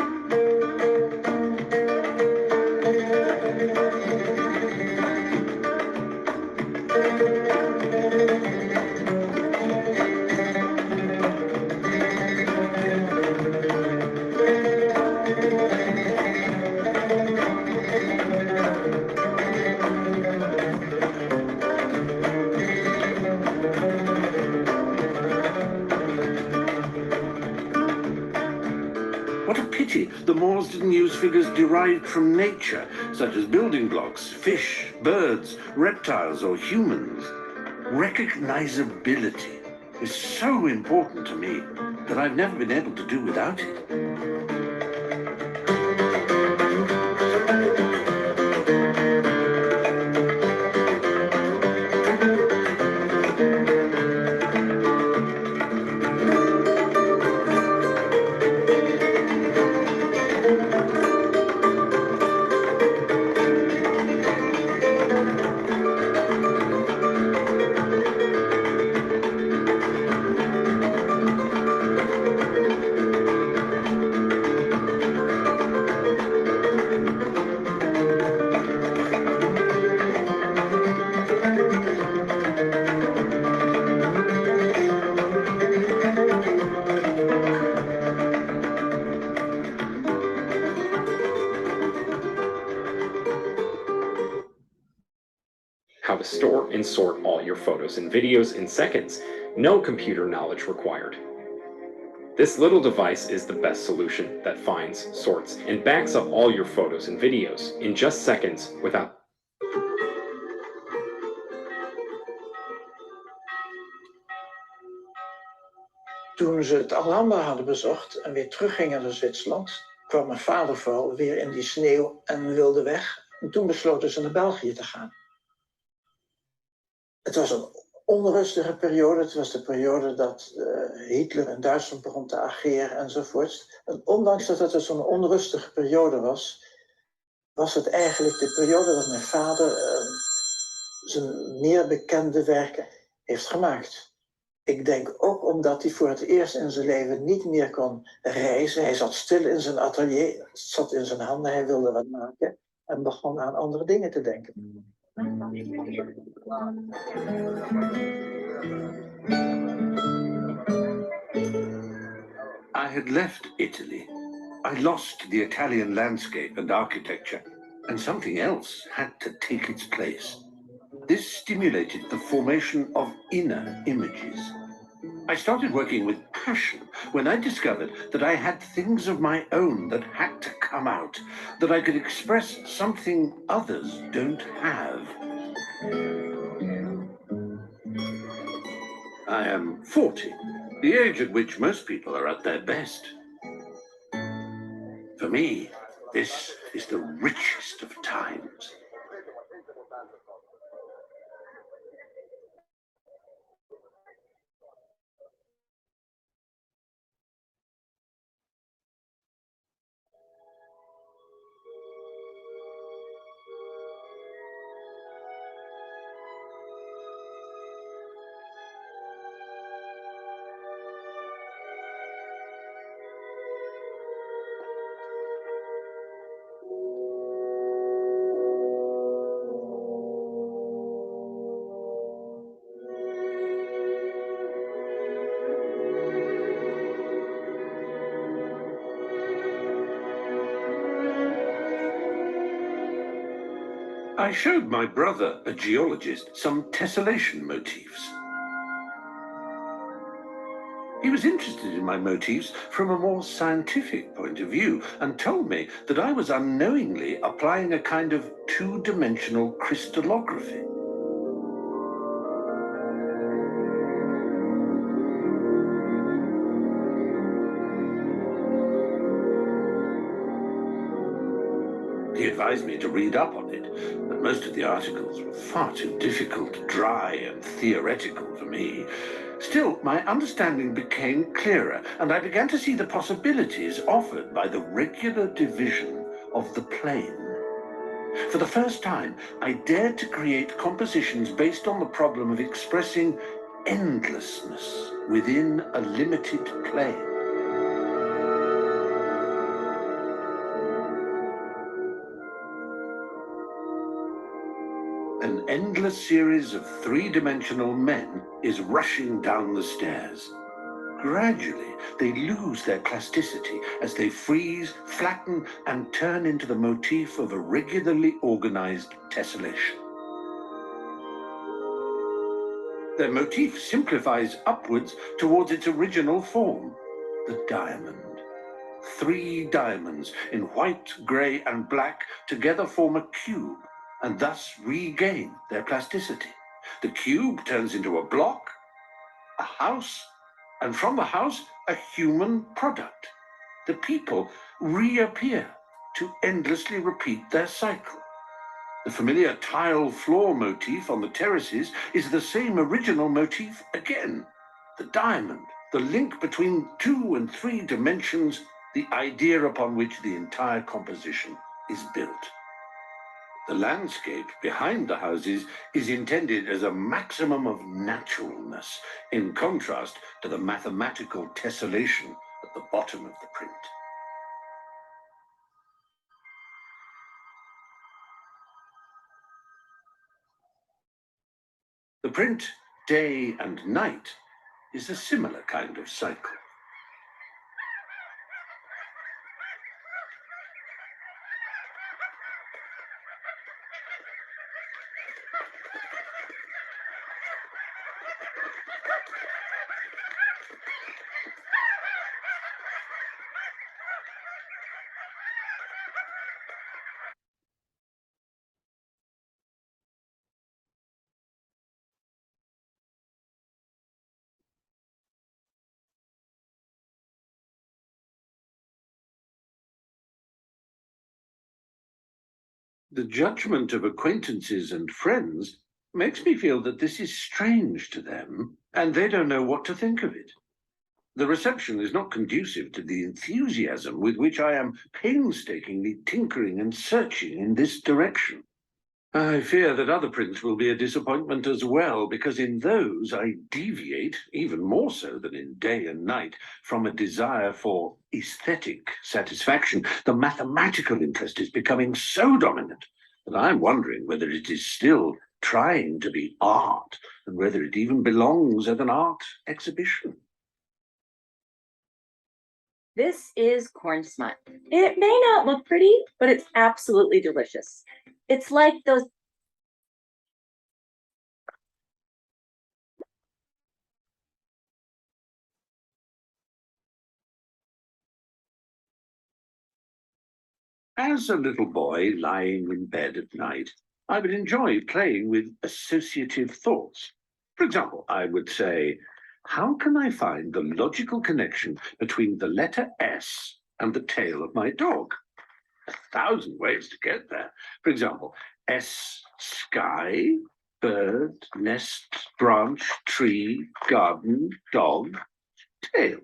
[SPEAKER 8] What a pity the Moors didn't use figures derived from nature, such as building blocks, fish, birds, reptiles, or humans. Recognizability is so important to me that I've never been able to do without it.
[SPEAKER 17] How to store and sort all your photos and videos in seconds. No computer knowledge required. This little device is the best solution that finds, sorts, and backs up all your photos and videos in just seconds without
[SPEAKER 18] Toen ze het Alhambra hadden bezocht en weer teruggingen naar Zwitserland, kwam mijn vader vooral weer in die sneeuw en wilde weg. En toen besloten ze naar België te gaan. Het was een onrustige periode. Het was de periode dat Hitler in Duitsland begon te ageren enzovoort. En ondanks dat het zo'n onrustige periode was, was het eigenlijk de periode dat mijn vader zijn meer bekende werken heeft gemaakt. Ik denk ook omdat hij voor het eerst in zijn leven niet meer kon reizen. Hij zat stil in zijn atelier, het zat in zijn handen, hij wilde wat maken en begon aan andere dingen te denken.
[SPEAKER 8] I had left Italy. I lost the Italian landscape and architecture, and something else had to take its place. This stimulated the formation of inner images. I started working with passion when I discovered that I had things of my own that had to come out, that I could express something others don't have. I am 40, the age at which most people are at their best. For me, this is the richest of times. I showed my brother, a geologist, some tessellation motifs. He was interested in my motifs from a more scientific point of view and told me that I was unknowingly applying a kind of two-dimensional crystallography. He advised me to read up on it, but most of the articles were far too difficult, dry, and theoretical for me. Still, my understanding became clearer, and I began to see the possibilities offered by the regular division of the plane. For the first time, I dared to create compositions based on the problem of expressing endlessness within a limited plane. An endless series of three-dimensional men is rushing down the stairs. Gradually, they lose their plasticity as they freeze, flatten, and turn into the motif of a regularly organized tessellation. Their motif simplifies upwards towards its original form, the diamond. 3 diamonds in white, grey, and black together form a cube, and thus regain their plasticity. The cube turns into a block, a house, and from the house, a human product. The people reappear to endlessly repeat their cycle. The familiar tile floor motif on the terraces is the same original motif again. The diamond, the link between 2 and 3 dimensions, the idea upon which the entire composition is built. The landscape behind the houses is intended as a maximum of naturalness, in contrast to the mathematical tessellation at the bottom of the print. The print, Day and Night, is a similar kind of cycle. The judgment of acquaintances and friends makes me feel that this is strange to them, and they don't know what to think of it. The reception is not conducive to the enthusiasm with which I am painstakingly tinkering and searching in this direction. I fear that other prints will be a disappointment as well, because in those I deviate, even more so than in Day and Night, from a desire for aesthetic satisfaction. The mathematical interest is becoming so dominant that I'm wondering whether it is still trying to be art, and whether it even belongs at an art exhibition.
[SPEAKER 19] This is corn smut. It may not look pretty, but it's absolutely delicious. It's like those
[SPEAKER 8] As a little boy lying in bed at night, I would enjoy playing with associative thoughts. For example, I would say, how can I find the logical connection between the letter S and the tail of my dog? 1,000 ways to get there. For example, S, sky, bird, nest, branch, tree, garden, dog, tail.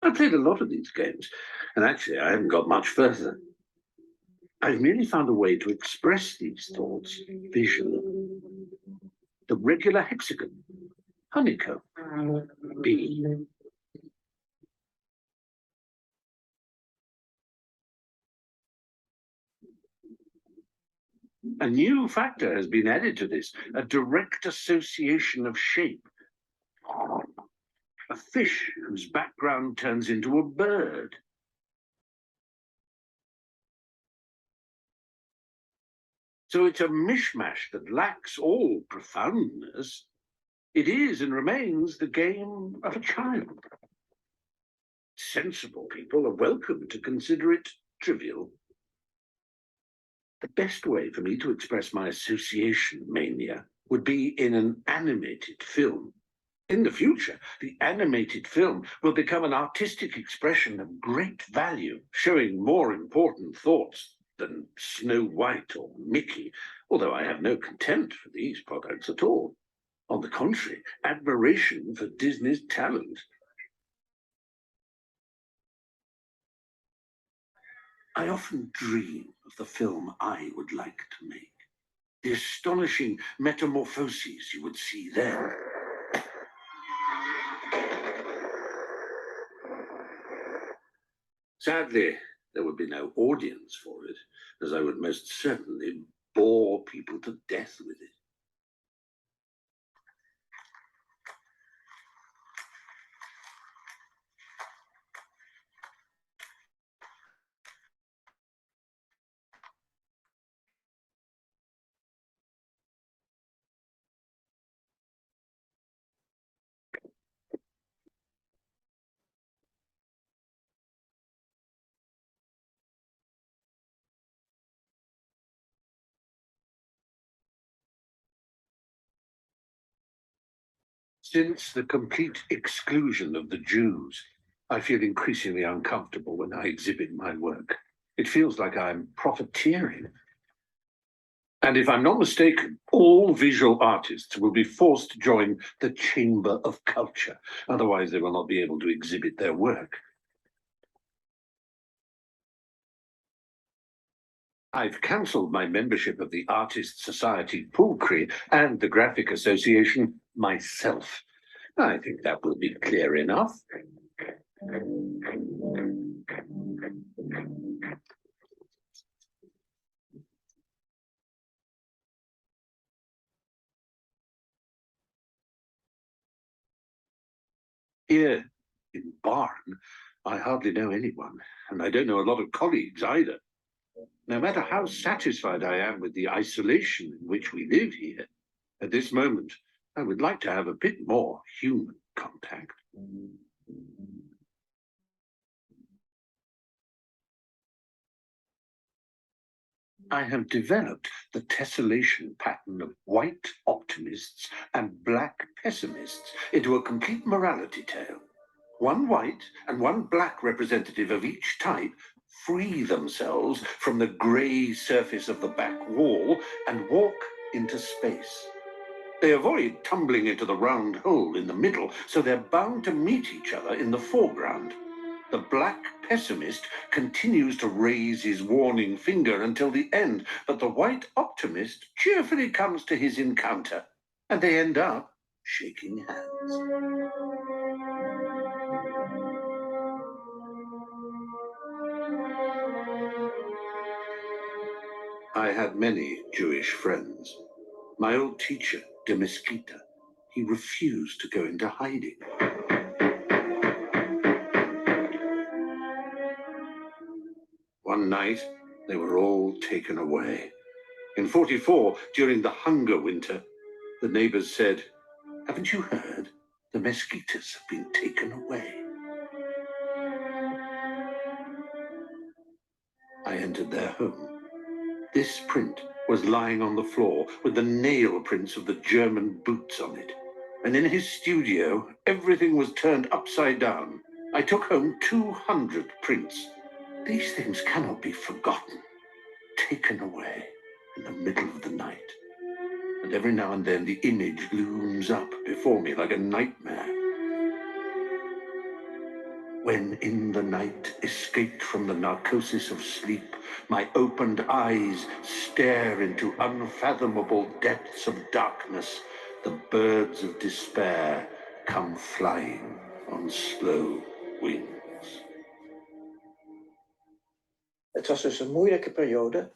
[SPEAKER 8] I've played a lot of these games, and actually I haven't got much further. I've merely found a way to express these thoughts visually. The regular hexagon, honeycomb, bee. A new factor has been added to this, a direct association of shape. A fish whose background turns into a bird. So it's a mishmash that lacks all profoundness. It is and remains the game of a child. Sensible people are welcome to consider it trivial. The best way for me to express my association mania would be in an animated film. In the future, the animated film will become an artistic expression of great value, showing more important thoughts than Snow White or Mickey, although I have no contempt for these products at all. On the contrary, admiration for Disney's talent. I often dream of the film I would like to make. The astonishing metamorphoses you would see there. Sadly, there would be no audience for it, as I would most certainly bore people to death with it. Since the complete exclusion of the Jews, I feel increasingly uncomfortable when I exhibit my work. It feels like I'm profiteering. And if I'm not mistaken, all visual artists will be forced to join the Chamber of Culture. Otherwise, they will not be able to exhibit their work. I've cancelled my membership of the Artists Society Poultry and the Graphic Association myself. I think that will be clear enough. Here in Barn, I hardly know anyone, and I don't know a lot of colleagues either. No matter how satisfied I am with the isolation in which we live here, at this moment, I would like to have a bit more human contact. I have developed the tessellation pattern of white optimists and black pessimists into a complete morality tale. One white and one black representative of each type free themselves from the grey surface of the back wall and walk into space. They avoid tumbling into the round hole in the middle, so they're bound to meet each other in the foreground. The black pessimist continues to raise his warning finger until the end, but the white optimist cheerfully comes to his encounter, and they end up shaking hands. I had many Jewish friends. My old teacher, de Mesquita, he refused to go into hiding. One night, they were all taken away. In 44, during the hunger winter, the neighbors said, "Haven't you heard? The Mesquitas have been taken away." I entered their home. This print was lying on the floor with the nail prints of the German boots on it. And in his studio, everything was turned upside down. I took home 200 prints. These things cannot be forgotten. Taken away in the middle of the night. And every now and then the image looms up before me like a nightmare. When in the night, escaped from the narcosis of sleep, my opened eyes stare into unfathomable depths of darkness, the birds of despair come flying on slow wings.
[SPEAKER 18] Het was dus een moeilijke periode.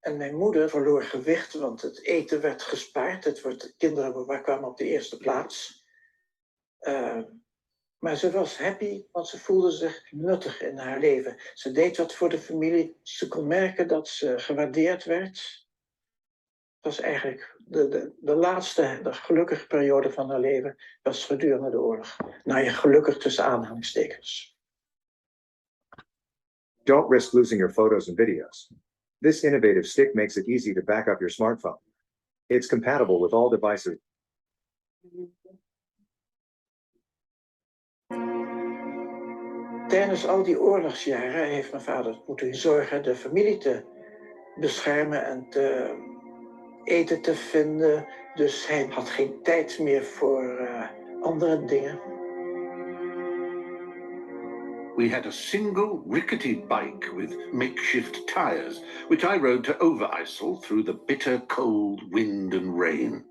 [SPEAKER 18] En mijn moeder verloor gewicht, want het eten werd gespaard. De kinderen kwamen op de eerste plaats. Maar ze was happy, want ze voelde zich nuttig in haar leven. Ze deed wat voor de familie. Ze kon merken dat ze gewaardeerd werd. Het was eigenlijk de laatste, de gelukkige periode van haar leven. Was gedurende de oorlog. Nou ja, gelukkig tussen aanhalingstekens.
[SPEAKER 20] Don't risk losing your photos and videos. This innovative stick makes it easy to back up your smartphone. It's compatible with all devices.
[SPEAKER 18] Tijdens al die oorlogsjaren heeft mijn vader moeten zorgen de familie te beschermen en te eten te vinden. Dus hij had geen tijd meer voor andere dingen.
[SPEAKER 8] We had a single rickety bike with makeshift tires, which I rode to Overijssel through the bitter cold wind and rain.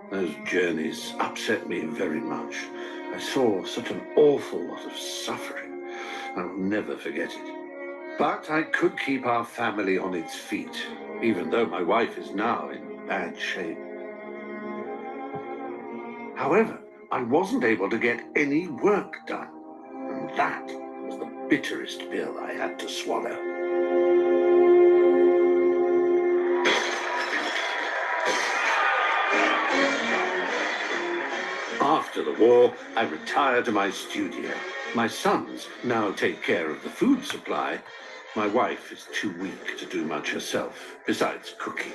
[SPEAKER 8] Those journeys upset me very much. I saw such an awful lot of suffering. I'll never forget it. But I could keep our family on its feet, even though my wife is now in bad shape. However, I wasn't able to get any work done, and that was the bitterest pill I had to swallow. After the war, I retired to my studio. My sons now take care of the food supply. My wife is too weak to do much herself, besides cooking.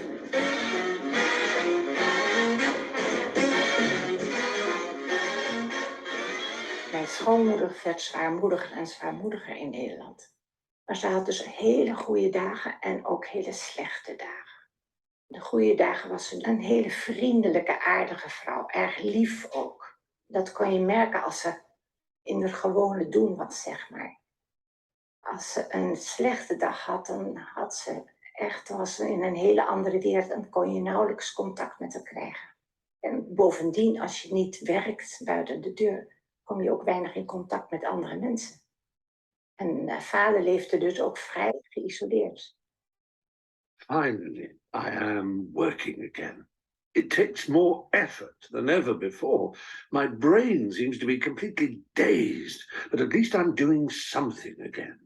[SPEAKER 21] Mijn schoonmoeder werd zwaarmoediger en zwaarmoediger in Nederland. Maar ze had dus hele goede dagen en ook hele slechte dagen. De goede dagen was ze een hele vriendelijke, aardige vrouw. Erg lief ook. Dat kon je merken als ze in het gewone doen was, zeg maar. Als ze een slechte dag had, dan was ze in een hele andere wereld en kon je nauwelijks contact met haar krijgen. En bovendien, als je niet werkt buiten de deur, kom je ook weinig in contact met andere mensen. En vader leefde dus ook vrij geïsoleerd.
[SPEAKER 8] Finally, I am working again. It takes more effort than ever before. My brain seems to be completely dazed, but at least I'm doing something again.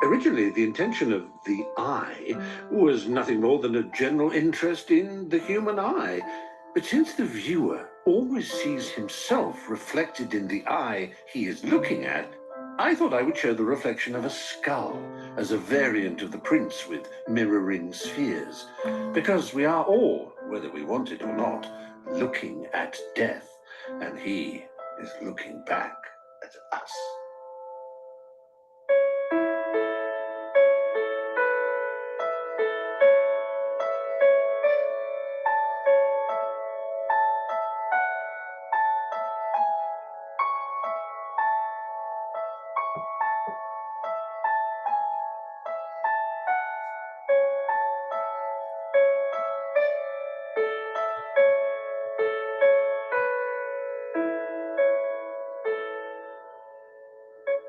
[SPEAKER 8] Originally, the intention of the eye was nothing more than a general interest in the human eye. But since the viewer always sees himself reflected in the eye he is looking at, I thought I would show the reflection of a skull as a variant of the prince with mirroring spheres. Because we are all, whether we want it or not, looking at death, and he is looking back at us.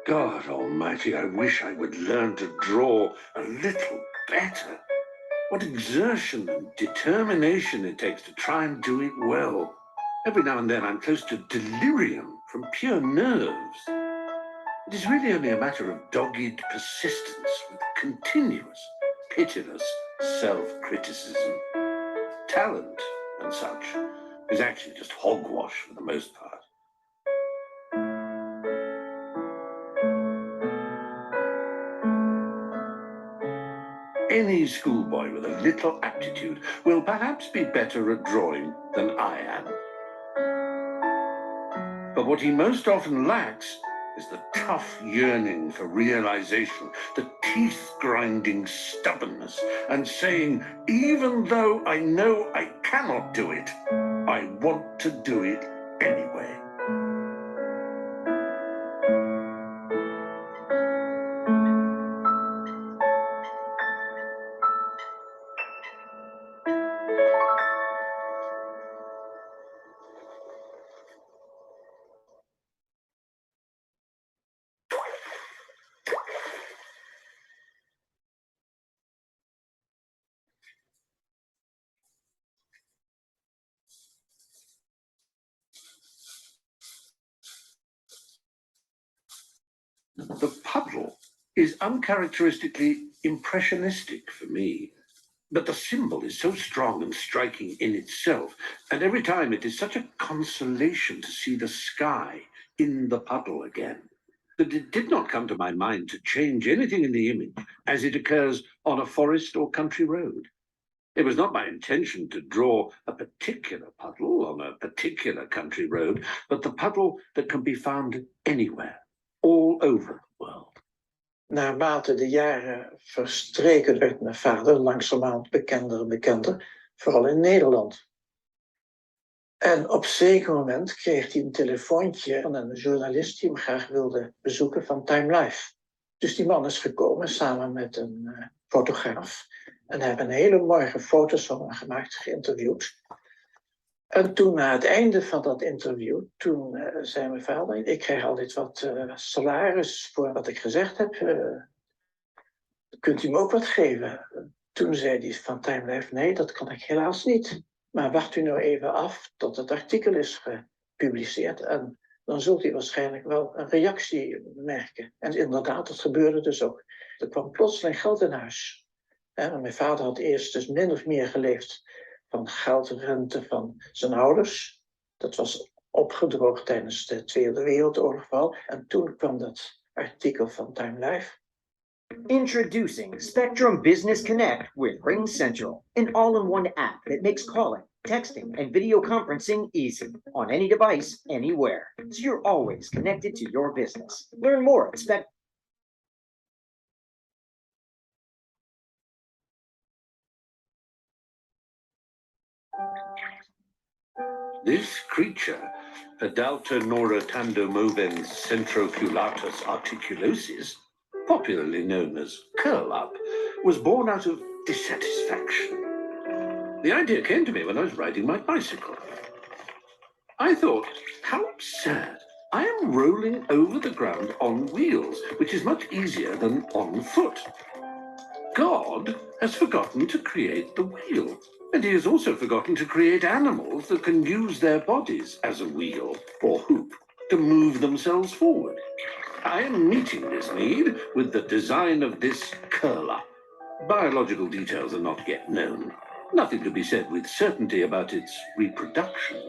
[SPEAKER 8] God Almighty, I wish I would learn to draw a little better. What exertion and determination it takes to try and do it well. Every now and then I'm close to delirium from pure nerves. It is really only a matter of dogged persistence with continuous, pitiless self-criticism. Talent and such is actually just hogwash for the most part. Any schoolboy with a little aptitude will perhaps be better at drawing than I am. But what he most often lacks is the tough yearning for realization, the teeth-grinding stubbornness, and saying, even though I know I cannot do it, I want to do it anyway. The puddle is uncharacteristically impressionistic for me. But the symbol is so strong and striking in itself, and every time it is such a consolation to see the sky in the puddle again, that it did not come to my mind to change anything in the image as it occurs on a forest or country road. It was not my intention to draw a particular puddle on a particular country road, but the puddle that can be found anywhere, all over the world.
[SPEAKER 18] Naarmate de jaren verstreken werd mijn vader langzamerhand bekender en bekender, vooral in Nederland. En op zeker moment kreeg hij een telefoontje van een journalist die hem graag wilde bezoeken van Time Life. Dus die man is gekomen samen met een fotograaf en hebben een hele mooie foto's van hem gemaakt, geïnterviewd. En toen na het einde van dat interview, toen zei mijn vader, ik krijg altijd wat salaris voor wat ik gezegd heb. Kunt u me ook wat geven? Toen zei hij van Time Life, nee, dat kan ik helaas niet. Maar wacht u nou even af tot het artikel is gepubliceerd. En dan zult u waarschijnlijk wel een reactie merken. En inderdaad, dat gebeurde dus ook. Er kwam plotseling geld in huis. En mijn vader had eerst dus min of meer geleefd van geldrente van zijn ouders. Dat was opgedroogd tijdens de Tweede Wereldoorlog vooral. En toen kwam dat artikel van Time Life.
[SPEAKER 5] Introducing Spectrum Business Connect with RingCentral, an all-in-one app that makes calling, texting, and video conferencing easy on any device, anywhere. So you're always connected to your business. Learn more at Spectrum.
[SPEAKER 8] This creature, Adalta noratando movens centroculatus articulosis, popularly known as curl-up, was born out of dissatisfaction. The idea came to me when I was riding my bicycle. I thought, how absurd. I am rolling over the ground on wheels, which is much easier than on foot. God has forgotten to create the wheel, and he has also forgotten to create animals that can use their bodies as a wheel or hoop to move themselves forward. I am meeting this need with the design of this curl-up. Biological details are not yet known. Nothing to be said with certainty about its reproduction.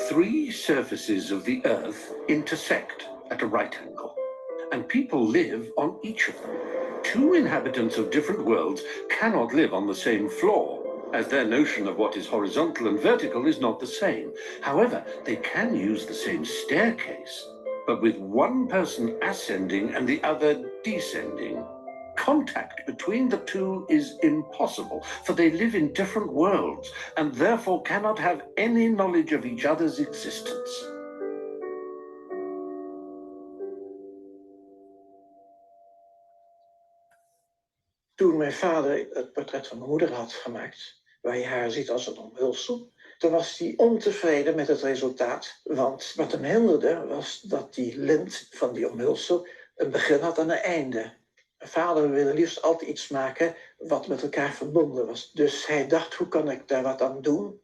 [SPEAKER 8] Three surfaces of the Earth intersect at a right angle, and people live on each of them. Two inhabitants of different worlds cannot live on the same floor, as their notion of what is horizontal and vertical is not the same. However, they can use the same staircase, but with one person ascending and the other descending. Contact between the two is impossible, for they live in different worlds and therefore cannot have any knowledge of each other's existence.
[SPEAKER 18] Toen mijn vader het portret van mijn moeder had gemaakt, waar je haar ziet als een omhulsel, toen was hij ontevreden met het resultaat. Want wat hem hinderde was dat die lint van die omhulsel een begin had en een einde. Mijn vader wilde liefst altijd iets maken wat met elkaar verbonden was. Dus hij dacht, hoe kan ik daar wat aan doen?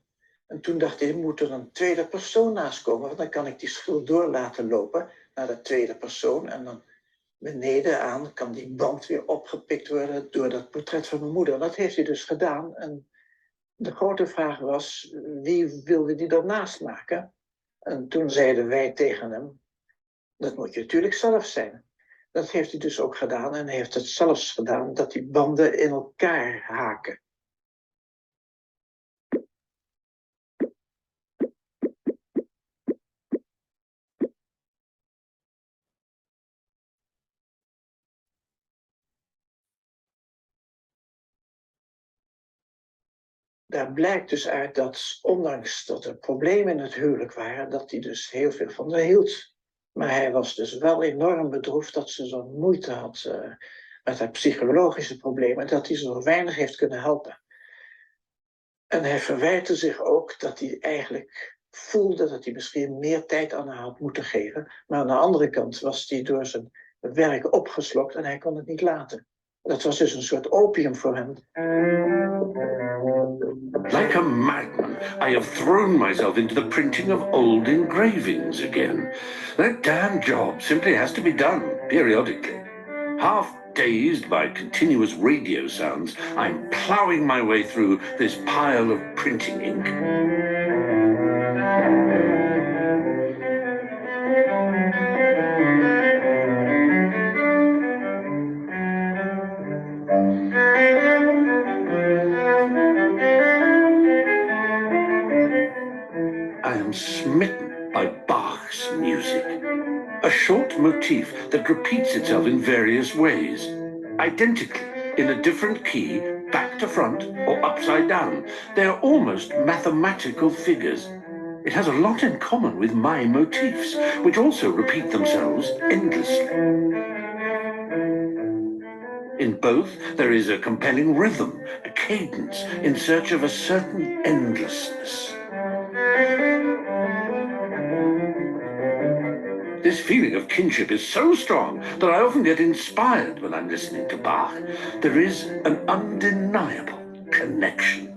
[SPEAKER 18] En toen dacht hij, moet er een tweede persoon naast komen, want dan kan ik die schil door laten lopen naar de tweede persoon. En dan beneden aan kan die band weer opgepikt worden door dat portret van mijn moeder. Dat heeft hij dus gedaan. En de grote vraag was, wie wilde die daarnaast maken? En toen zeiden wij tegen hem, dat moet je natuurlijk zelf zijn. Dat heeft hij dus ook gedaan en heeft het zelfs gedaan dat die banden in elkaar haken.
[SPEAKER 13] daar blijkt dus uit dat, ondanks dat er problemen in het huwelijk waren, dat hij dus heel veel van haar hield. Maar hij was dus wel enorm bedroefd dat ze zo'n moeite had met haar psychologische problemen, dat hij zo weinig heeft kunnen helpen. En hij verwijtte zich ook dat hij eigenlijk voelde dat hij misschien meer tijd aan haar had moeten geven. Maar aan de andere kant was hij door zijn werk opgeslokt en hij kon het niet laten. Dat was dus een soort opium voor hem.
[SPEAKER 8] Like a madman, I have thrown myself into the printing of old engravings again. That damn job simply has to be done periodically. Half dazed by continuous radio sounds, I'm plowing my way through this pile of printing ink. I am smitten by Bach's music. A short motif that repeats itself in various ways, identically in a different key, back to front or upside down. They are almost mathematical figures. It has a lot in common with my motifs, which also repeat themselves endlessly. In both, there is a compelling rhythm, a cadence in search of a certain endlessness. This feeling of kinship is so strong that I often get inspired when I'm listening to Bach. There is an undeniable connection.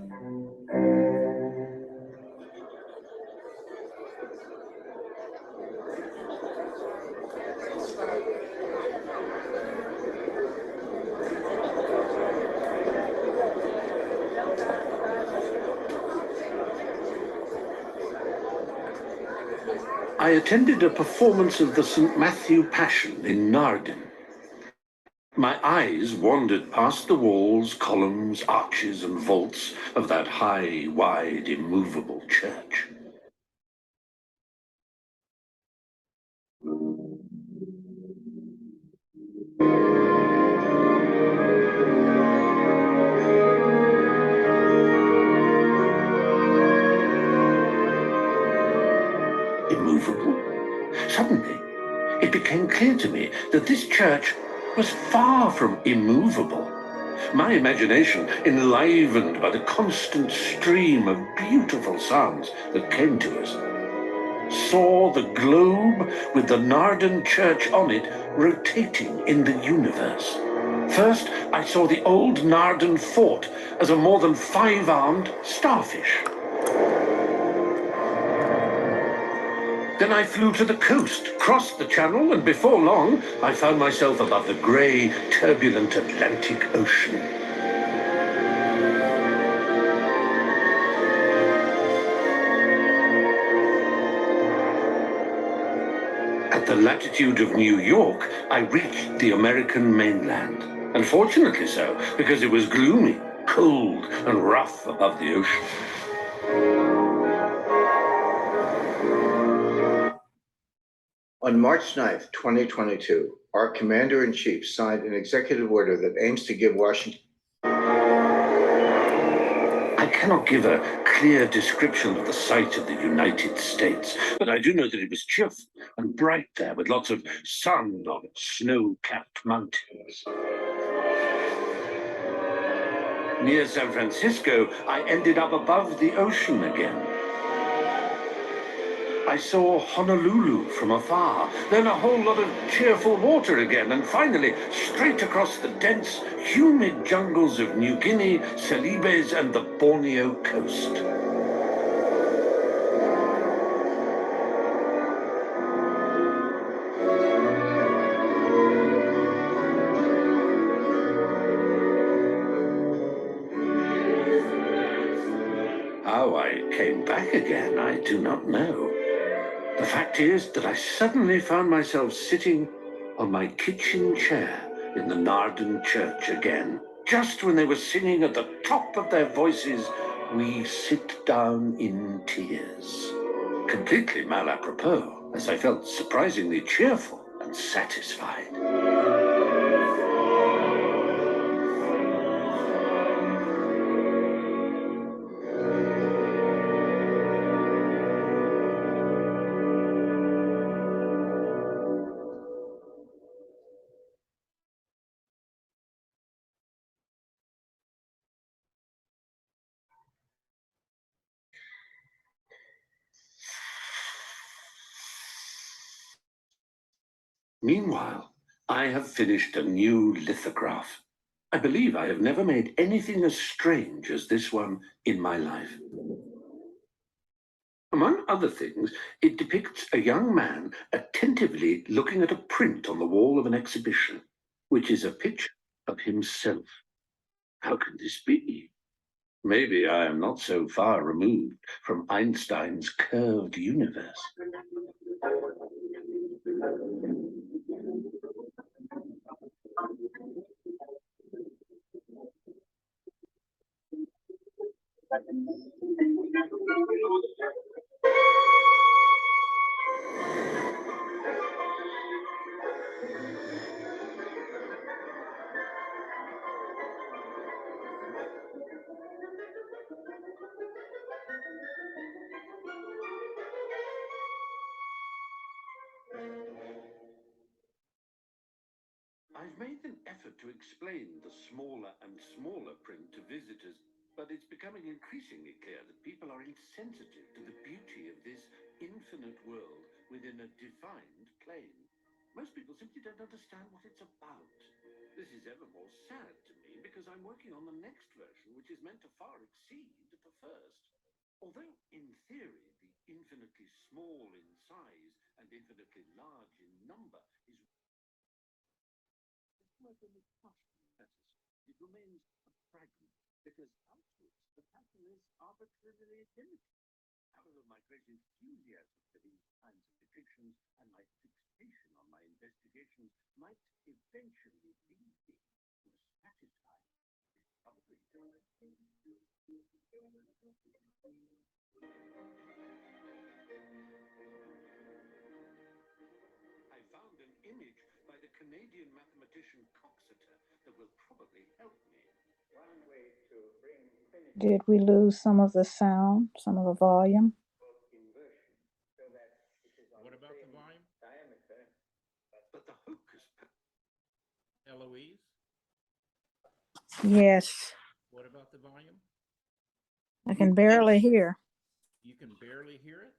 [SPEAKER 8] I attended a performance of the St. Matthew Passion in Naarden. My eyes wandered past the walls, columns, arches, and vaults of that high, wide, immovable church. Immovable? Suddenly, it became clear to me that this church was far from immovable. My imagination, enlivened by the constant stream of beautiful sounds that came to us, saw the globe with the Naarden church on it rotating in the universe. First, I saw the old Naarden fort as a more than 5-armed starfish. Then I flew to the coast, crossed the channel, and before long, I found myself above the grey, turbulent Atlantic Ocean. At the latitude of New York, I reached the American mainland. Unfortunately so, because it was gloomy, cold, and rough above the ocean.
[SPEAKER 20] On March 9th, 2022, our Commander-in-Chief signed an executive order that aims to give Washington.
[SPEAKER 8] I cannot give a clear description of the site of the United States, but I do know that it was cheerful and bright there with lots of sun on snow-capped mountains. Near San Francisco, I ended up above the ocean again. I saw Honolulu from afar, then a whole lot of cheerful water again, and finally, straight across the dense, humid jungles of New Guinea, Celebes, and the Borneo coast. How I came back again, I do not know. The fact is that I suddenly found myself sitting on my kitchen chair in the Naarden church again, just when they were singing at the top of their voices, "We sit down in tears." Completely malapropos, as I felt surprisingly cheerful and satisfied. Meanwhile, I have finished a new lithograph. I believe I have never made anything as strange as this one in my life. Among other things, it depicts a young man attentively looking at a print on the wall of an exhibition, which is a picture of himself. How can this be? Maybe I am not so far removed from Einstein's curved universe. I've made an effort to explain the smaller and smaller print to visitors, but it's becoming increasingly clear that people are insensitive to the beauty of this infinite world within a defined plane. Most people simply don't understand what it's about. This is ever more sad to me because I'm working on the next version, which is meant to far exceed the first. Although, in theory, the infinitely small in size and infinitely large in number is it remains a fragment because outwards the pattern is arbitrarily limited. However, my great enthusiasm for these kinds of depictions and my fixation on my investigations might eventually lead me to a satisfying discovery. I found an image by the Canadian mathematician Coxeter that will probably help me. One way to bring
[SPEAKER 6] Did we lose some of the sound, some of the volume?
[SPEAKER 1] What about the volume?
[SPEAKER 8] But the hocus
[SPEAKER 1] Eloise,
[SPEAKER 6] Yes,
[SPEAKER 1] what about the volume?
[SPEAKER 6] I can barely hear.
[SPEAKER 1] You can barely hear it?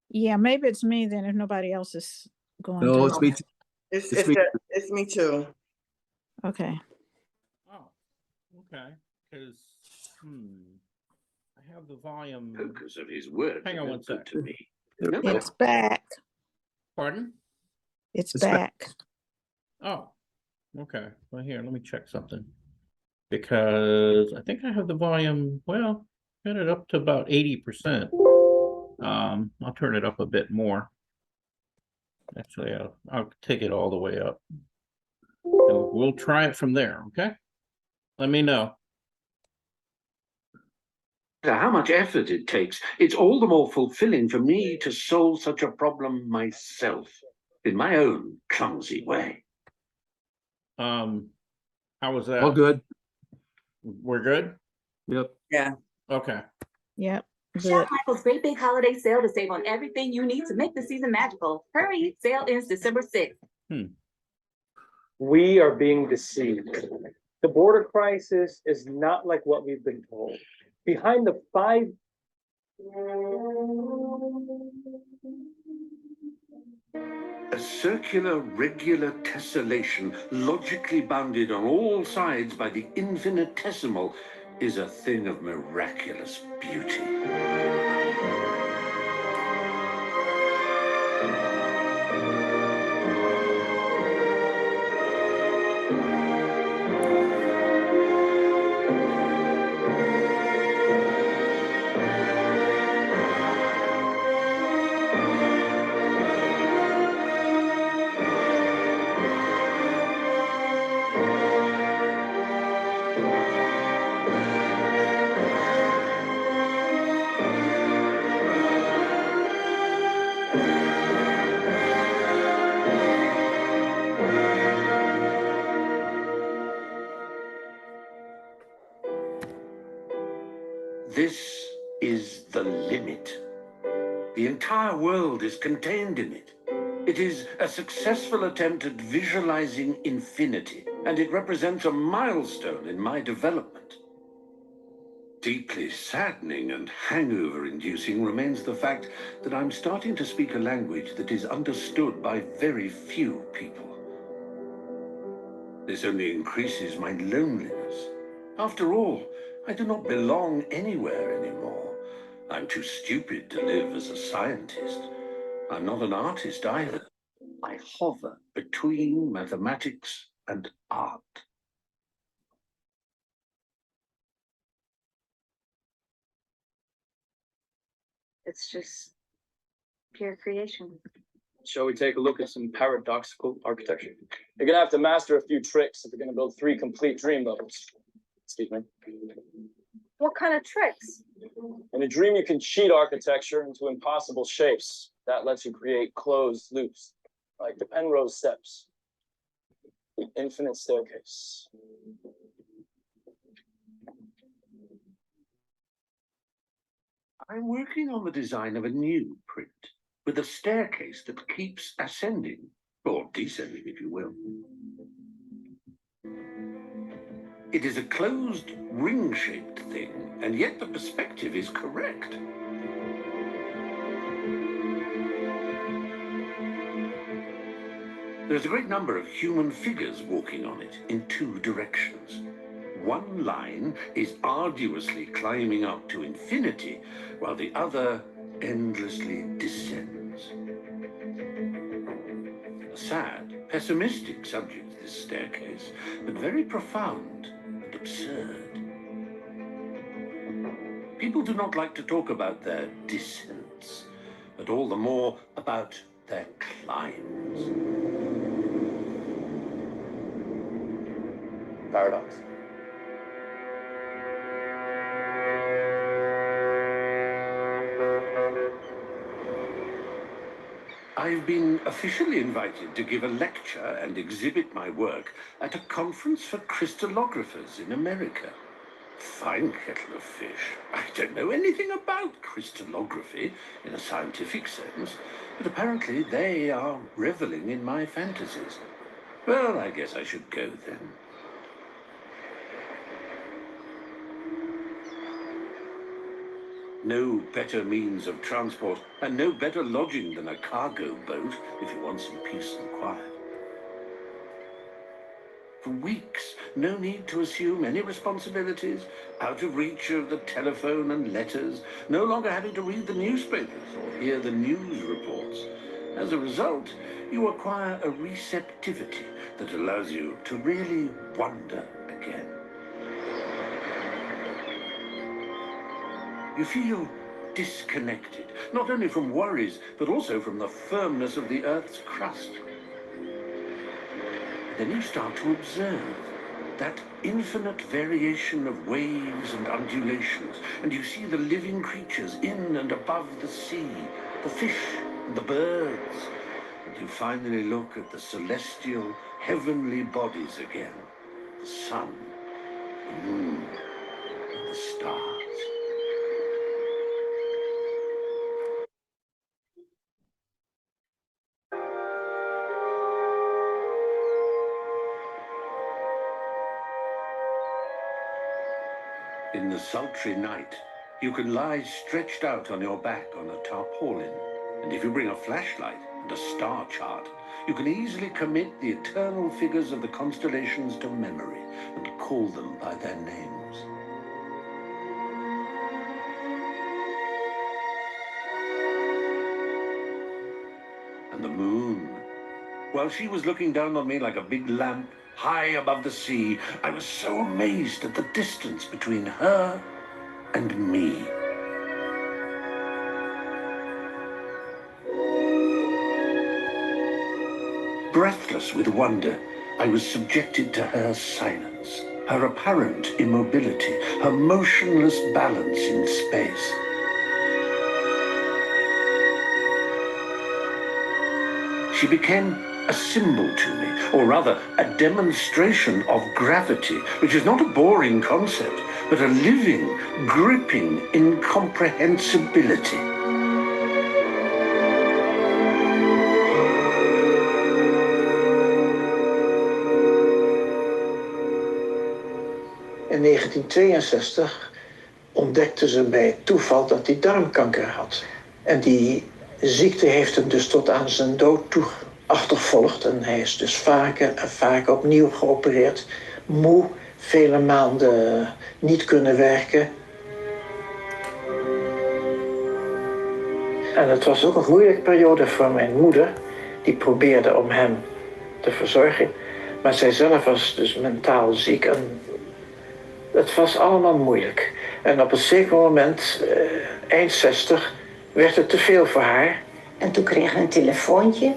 [SPEAKER 6] Yeah, maybe it's me then if nobody else is going
[SPEAKER 2] No,
[SPEAKER 6] to.
[SPEAKER 2] it's me. Too. It's me.
[SPEAKER 22] It's me too.
[SPEAKER 6] Okay.
[SPEAKER 1] Oh, okay, because, I have the volume.
[SPEAKER 8] Focus of his words.
[SPEAKER 1] Hang on one sec.
[SPEAKER 8] To me.
[SPEAKER 6] It's back.
[SPEAKER 1] Pardon?
[SPEAKER 6] It's back.
[SPEAKER 1] Oh, okay. Well, here, let me check something. Because I think I have the volume, well, got it up to about 80%. I'll turn it up a bit more. Actually, I'll take it all the way up. So we'll try it from there, okay? Let me know.
[SPEAKER 8] How much effort it takes, it's all the more fulfilling for me to solve such a problem myself, in my own clumsy way.
[SPEAKER 1] How was that?
[SPEAKER 2] All good.
[SPEAKER 1] We're good?
[SPEAKER 2] Yep.
[SPEAKER 22] Yeah.
[SPEAKER 1] Okay.
[SPEAKER 6] Yep.
[SPEAKER 19] Shop Michael's great big holiday sale to save on everything you need to make the season magical. Hurry, sale ends December 6th.
[SPEAKER 3] We are being deceived. The border crisis is not like what we've been told. Behind the
[SPEAKER 8] A circular, regular tessellation, logically bounded on all sides by the infinitesimal, is a thing of miraculous beauty. This is the limit. The entire world is contained in it. It is a successful attempt at visualizing infinity, and it represents a milestone in my development. deeply saddening and hangover-inducing remains the fact that I'm starting to speak a language that is understood by very few people. This only increases my loneliness. After all, I do not belong anywhere anymore. I'm too stupid to live as a scientist. I'm not an artist either. I hover between mathematics and art.
[SPEAKER 10] It's just pure creation.
[SPEAKER 3] Shall we take a look at some paradoxical architecture? You're gonna have to master a few tricks if you're gonna build 3 complete dream levels. Excuse me.
[SPEAKER 4] What kind of tricks?
[SPEAKER 3] In a dream, you can cheat architecture into impossible shapes. That lets you create closed loops, like the Penrose steps, the infinite staircase.
[SPEAKER 8] I'm working on the design of a new print, with a staircase that keeps ascending, or descending if you will. It is a closed, ring-shaped thing, and yet the perspective is correct. There's a great number of human figures walking on it in 2 directions. One line is arduously climbing up to infinity, while the other endlessly descends. A sad, pessimistic subject, this staircase, but very profound and absurd. People do not like to talk about their descents, but all the more about their climbs.
[SPEAKER 3] Paradox.
[SPEAKER 8] I've been officially invited to give a lecture and exhibit my work at a conference for crystallographers in America. Fine kettle of fish. I don't know anything about crystallography in a scientific sense, but apparently they are reveling in my fantasies. Well, I guess I should go then. No better means of transport, and no better lodging than a cargo boat if you want some peace and quiet. For weeks, no need to assume any responsibilities, out of reach of the telephone and letters, no longer having to read the newspapers or hear the news reports. As a result, you acquire a receptivity that allows you to really wonder again. You feel disconnected, not only from worries, but also from the firmness of the Earth's crust. Then you start to observe that infinite variation of waves and undulations, and you see the living creatures in and above the sea, the fish and the birds, and you finally look at the celestial, heavenly bodies again, the sun, the moon, and the stars. In the sultry night, you can lie stretched out on your back on a tarpaulin, and if you bring a flashlight and a star chart, you can easily commit the eternal figures of the constellations to memory and call them by their names. And the moon, while she was looking down on me like a big lamp, high above the sea, I was so amazed at the distance between her and me. Breathless with wonder, I was subjected to her silence, her apparent immobility, her motionless balance in space. She became a symbol to me, or rather, a demonstration of gravity, which is not a boring concept, but a living, gripping incomprehensibility.
[SPEAKER 18] In 1962 ontdekten ze bij toeval dat hij darmkanker had. En die ziekte heeft hem dus tot aan zijn dood toe achtervolgd. En hij is dus vaker en vaker opnieuw geopereerd. Moe, vele maanden niet kunnen werken. En het was ook een moeilijke periode voor mijn moeder. Die probeerde om hem te verzorgen. Maar zij zelf was dus mentaal ziek. En het was allemaal moeilijk. En op een zeker moment, eind 60, werd het te veel voor haar.
[SPEAKER 21] En toen kreeg we een telefoontje.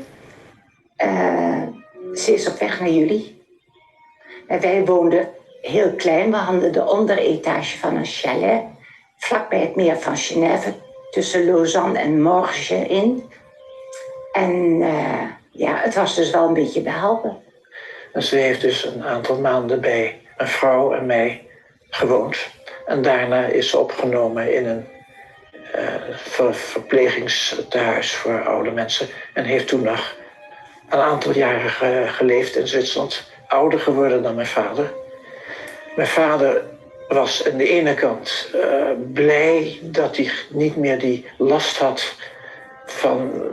[SPEAKER 21] Ze is op weg naar jullie. En wij woonden heel klein. We hadden de onderetage van een chalet. Vlakbij het meer van Genève. Tussen Lausanne en Morges in. En ja, het was dus wel een beetje behelpen.
[SPEAKER 18] En ze heeft dus een aantal maanden bij een vrouw en mij gewoond. En daarna is ze opgenomen in een verplegingstehuis voor oude mensen. En heeft toen nog een aantal jaren geleefd in Zwitserland. Ouder geworden dan mijn vader. Mijn vader was aan de ene kant blij dat hij niet meer die last had van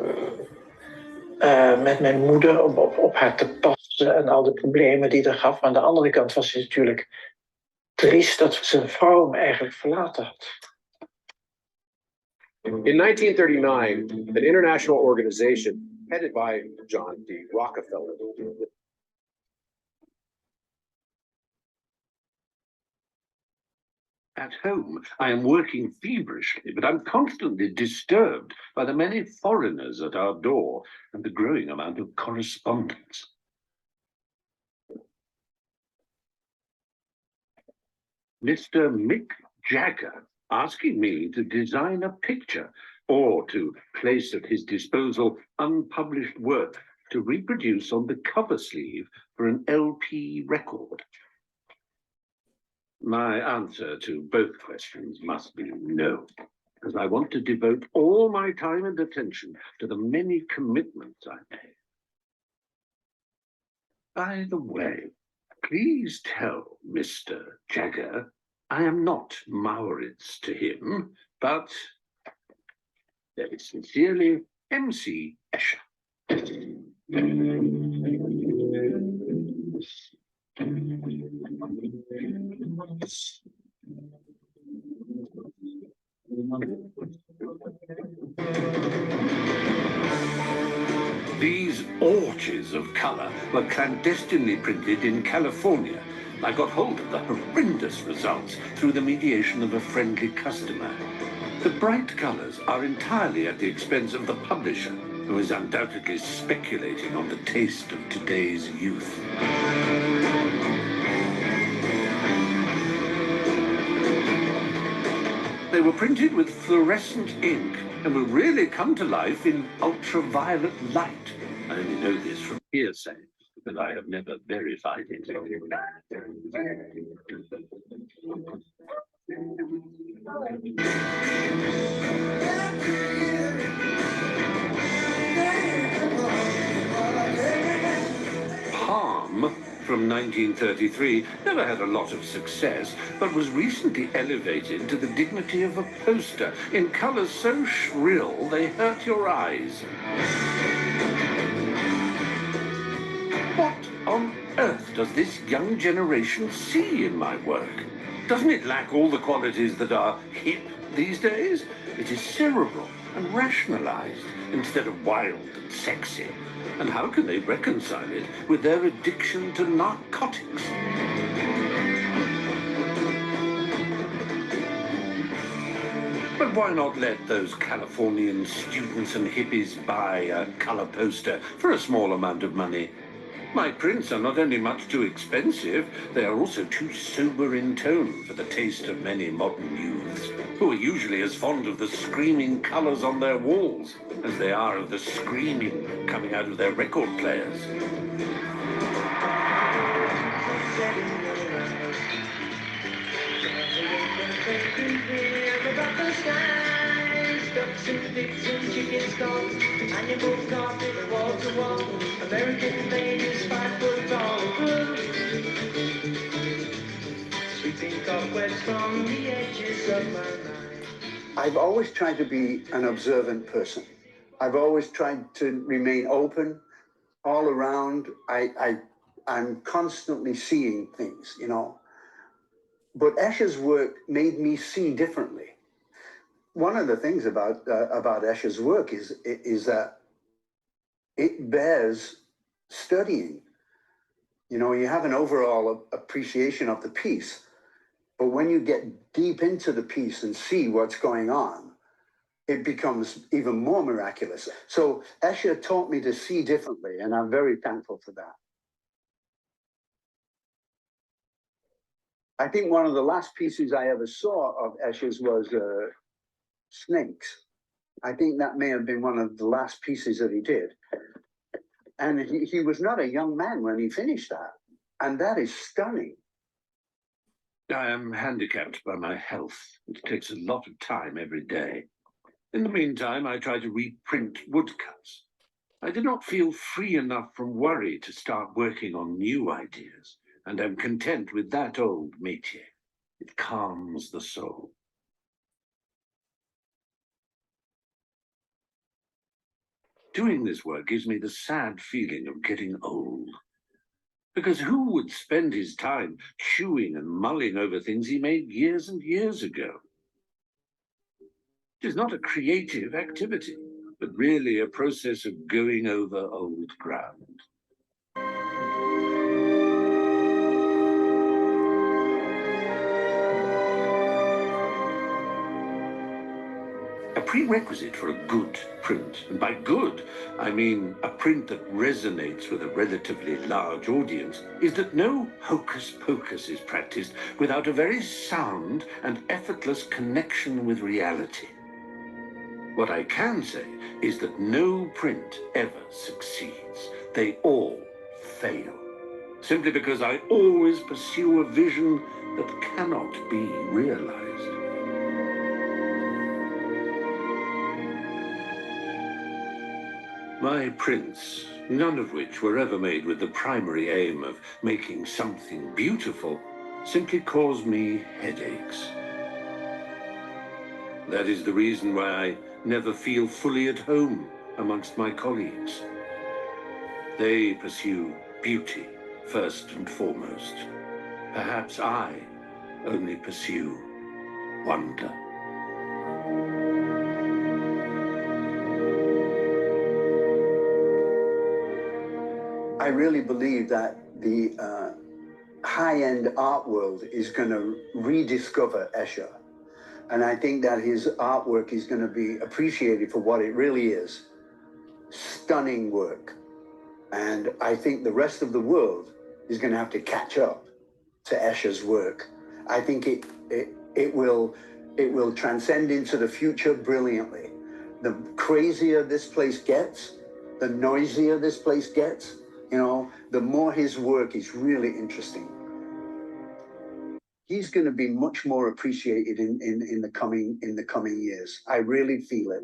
[SPEAKER 18] met mijn moeder op haar te passen en al de problemen die er gaf. Maar aan de andere kant was hij natuurlijk triest dat zijn vrouw hem eigenlijk verlaten had.
[SPEAKER 7] In 1939, an international organization headed by John D. Rockefeller.
[SPEAKER 8] At home, I am working feverishly, but I'm constantly disturbed by the many foreigners at our door and the growing amount of correspondence. Mr. Mick Jagger asking me to design a picture or to place at his disposal unpublished work to reproduce on the cover sleeve for an LP record. My answer to both questions must be no, because I want to devote all my time and attention to the many commitments I made. By the way, please tell Mr. Jagger I am not Maurits to him, but very sincerely, MC Escher. These orgies of color were clandestinely printed in California. I got hold of the horrendous results through the mediation of a friendly customer. The bright colors are entirely at the expense of the publisher, who is undoubtedly speculating on the taste of today's youth. They were printed with fluorescent ink and will really come to life in ultraviolet light. I only know this from hearsay, but I have never verified it. Palm from 1933 never had a lot of success, but was recently elevated to the dignity of a poster in colors so shrill they hurt your eyes. What on earth does this young generation see in my work? Doesn't it lack all the qualities that are hip these days? It is cerebral and rationalized instead of wild and sexy. And how can they reconcile it with their addiction to narcotics? But why not let those Californian students and hippies buy a color poster for a small amount of money? My prints are not only much too expensive, they are also too sober in tone for the taste of many modern youths, who are usually as fond of the screaming colors on their walls as they are of the screaming coming out of their record players.
[SPEAKER 22] And you both got it wall to wall. American ladies 5 foot tall. Sweet think upwards from the edges of my mind.
[SPEAKER 9] I've always tried to be an observant person. I've always tried to remain open all around. I'm constantly seeing things, you know. But Escher's work made me see differently. One of the things about Escher's work is that it bears studying. You know, you have an overall appreciation of the piece, but when you get deep into the piece and see what's going on, it becomes even more miraculous. So Escher taught me to see differently, and I'm very thankful for that. I think one of the last pieces I ever saw of Escher's was Snakes. I think that may have been one of the last pieces that he did. And he was not a young man when he finished that. And that is stunning.
[SPEAKER 8] I am handicapped by my health. It takes a lot of time every day. In the meantime, I try to reprint woodcuts. I do not feel free enough from worry to start working on new ideas, and am content with that old métier. It calms the soul. Doing this work gives me the sad feeling of getting old. Because who would spend his time chewing and mulling over things he made years and years ago? It is not a creative activity, but really a process of going over old ground. A prerequisite for a good print, and by good, I mean a print that resonates with a relatively large audience, is that no hocus pocus is practiced without a very sound and effortless connection with reality. What I can say is that no print ever succeeds. They all fail, simply because I always pursue a vision that cannot be realized. My prints, none of which were ever made with the primary aim of making something beautiful, simply cause me headaches. That is the reason why I never feel fully at home amongst my colleagues. They pursue beauty first and foremost. Perhaps I only pursue wonder.
[SPEAKER 9] I really believe that the high-end art world is going to rediscover Escher. And I think that his artwork is going to be appreciated for what it really is. Stunning work. And I think the rest of the world is going to have to catch up to Escher's work. I think it will transcend into the future brilliantly. The crazier this place gets, the noisier this place gets, you know, the more his work is really interesting. He's going to be much more appreciated in the coming years. I really feel it.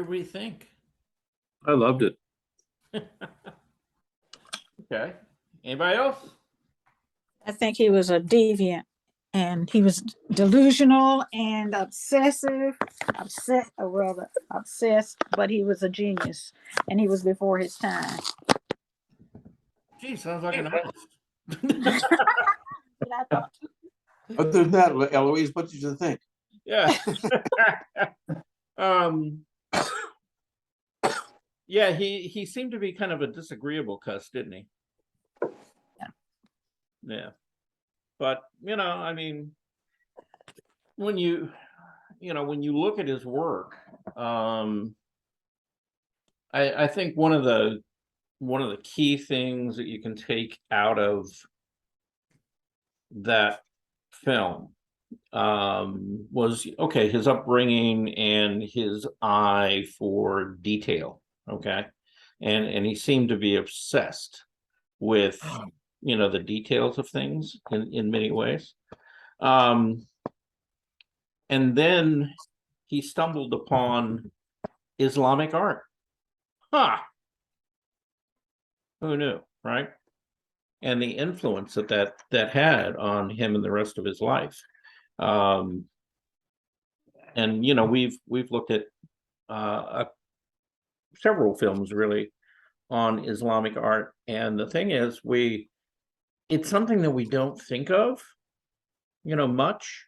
[SPEAKER 1] everybody think?
[SPEAKER 2] I loved it.
[SPEAKER 1] Okay. Anybody else?
[SPEAKER 6] I think he was a deviant and he was delusional and obsessive, obsessed, but he was a genius and he was before his time.
[SPEAKER 1] Gee, sounds like an artist.
[SPEAKER 6] But I thought,
[SPEAKER 2] Other than that, Eloise, what did you think?
[SPEAKER 1] Yeah. Yeah, he seemed to be kind of a disagreeable cuss, didn't he? Yeah. But, you know, I mean, when you look at his work, I think one of the key things that you can take out of that film was, okay, his upbringing and his eye for detail. Okay. And he seemed to be obsessed with, you know, the details of things in many ways. And then he stumbled upon Islamic art. Huh. Who knew, right? And the influence that had on him and the rest of his life. And you know, we've looked at several films really on Islamic art, and the thing is, it's something that we don't think of, you know, much,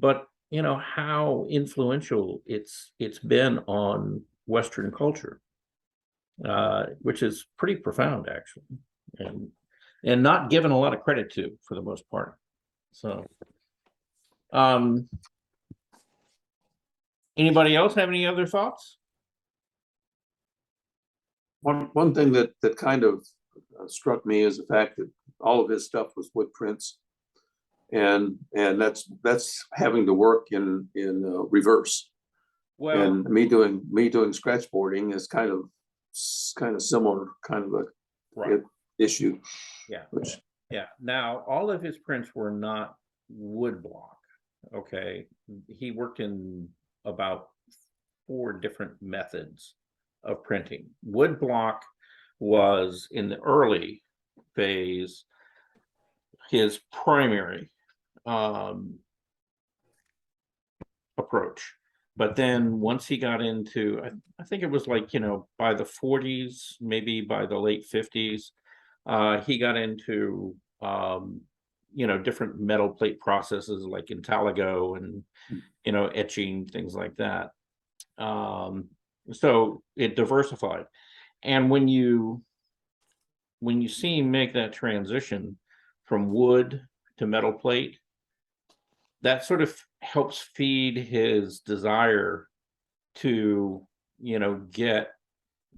[SPEAKER 1] but you know how influential it's been on Western culture, which is pretty profound actually, and not given a lot of credit to for the most part. So anybody else have any other thoughts?
[SPEAKER 2] One thing that kind of struck me is the fact that all of his stuff was wood prints, and that's having to work in reverse.
[SPEAKER 1] Well,
[SPEAKER 2] and me doing scratch boarding is kind of similar kind of a
[SPEAKER 1] right.
[SPEAKER 2] issue.
[SPEAKER 1] Yeah. Yeah. Now, all of his prints were not wood block. Okay. He worked in about 4 different methods of printing. Wood block was in the early phase his primary approach. But then once he got into, I think it was like, you know, by the 40s, maybe by the late 50s, he got into, you know, different metal plate processes like Intaligo and, you know, etching, things like that. So it diversified. And when you see him make that transition from wood to metal plate, that sort of helps feed his desire to, you know, get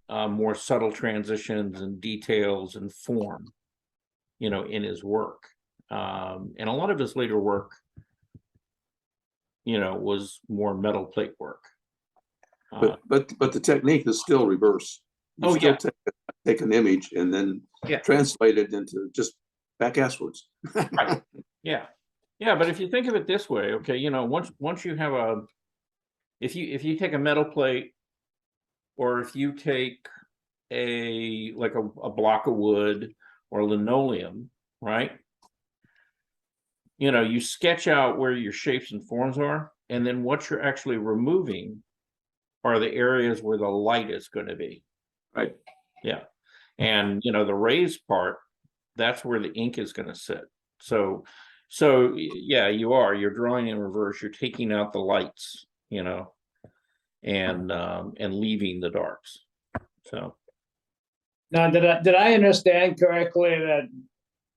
[SPEAKER 1] more subtle transitions and details and form, you know, in his work. And a lot of his later work, you know, was more metal plate work.
[SPEAKER 2] But the technique is still reverse. You still take an image and then translate it into just back asswards.
[SPEAKER 1] Right. Yeah. Yeah, but if you think of it this way, okay, you know, once you have if you take a metal plate, or if you take a block of wood or linoleum, right? You know, you sketch out where your shapes and forms are, and then what you're actually removing are the areas where the light is going to be.
[SPEAKER 2] Right.
[SPEAKER 1] Yeah. And you know, the raised part, that's where the ink is going to sit. So yeah, you're drawing in reverse, you're taking out the lights, you know, and leaving the darks. So
[SPEAKER 11] now, did I understand correctly that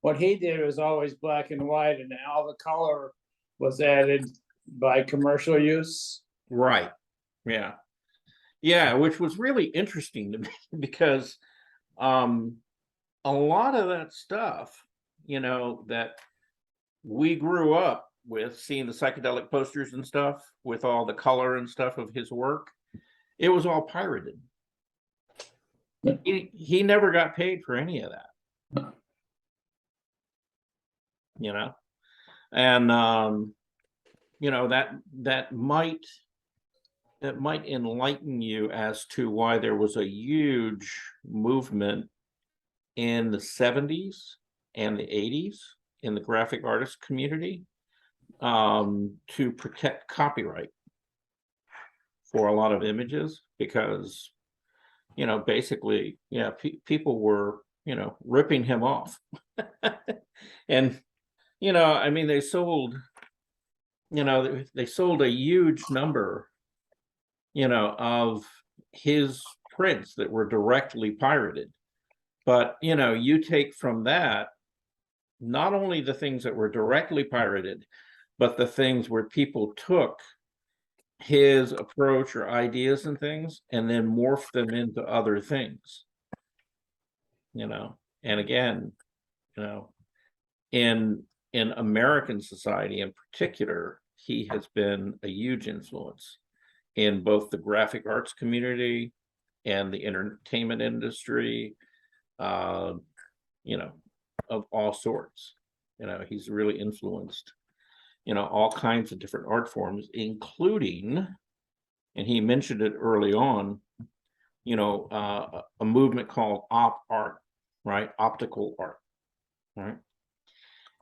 [SPEAKER 11] what he did was always black and white and all the color was added by commercial use?
[SPEAKER 1] Right. Yeah. Yeah, which was really interesting to me because a lot of that stuff, you know, that we grew up with, seeing the psychedelic posters and stuff with all the color and stuff of his work, it was all pirated. He never got paid for any of that. You know, and you know, that might that might enlighten you as to why there was a huge movement in the 70s and the 80s in the graphic artist community to protect copyright for a lot of images, because, you know, basically, yeah, people were, you know, ripping him off. And, you know, I mean, they sold, you know, they sold a huge number, you know, of his prints that were directly pirated. But, you know, you take from that, not only the things that were directly pirated, but the things where people took his approach or ideas and things and then morphed them into other things, you know. And again, you know, in American society in particular, he has been a huge influence in both the graphic arts community and the entertainment industry, you know, of all sorts. You know, he's really influenced, you know, all kinds of different art forms, including, and he mentioned it early on, you know, a movement called op art, right? Optical art, right?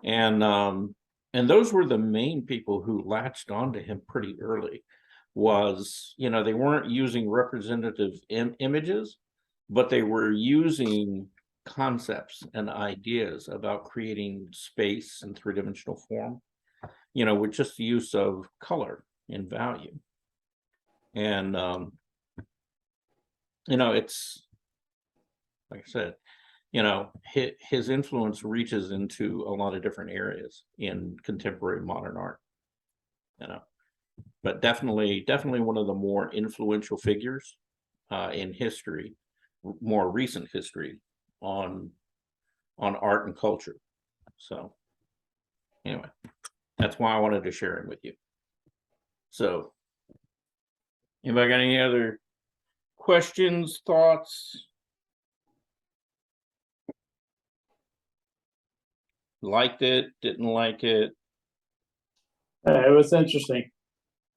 [SPEAKER 1] And those were the main people who latched onto him pretty early. Was, you know, they weren't using representative images, but they were using concepts and ideas about creating space and three-dimensional form, you know, with just the use of color and value. And you know, it's like I said, you know, his influence reaches into a lot of different areas in contemporary modern art, you know. But definitely one of the more influential figures in history, more recent history, on art and culture. So anyway, that's why I wanted to share it with you. So anybody got any other questions, thoughts? Liked it, didn't like it?
[SPEAKER 11] It was interesting.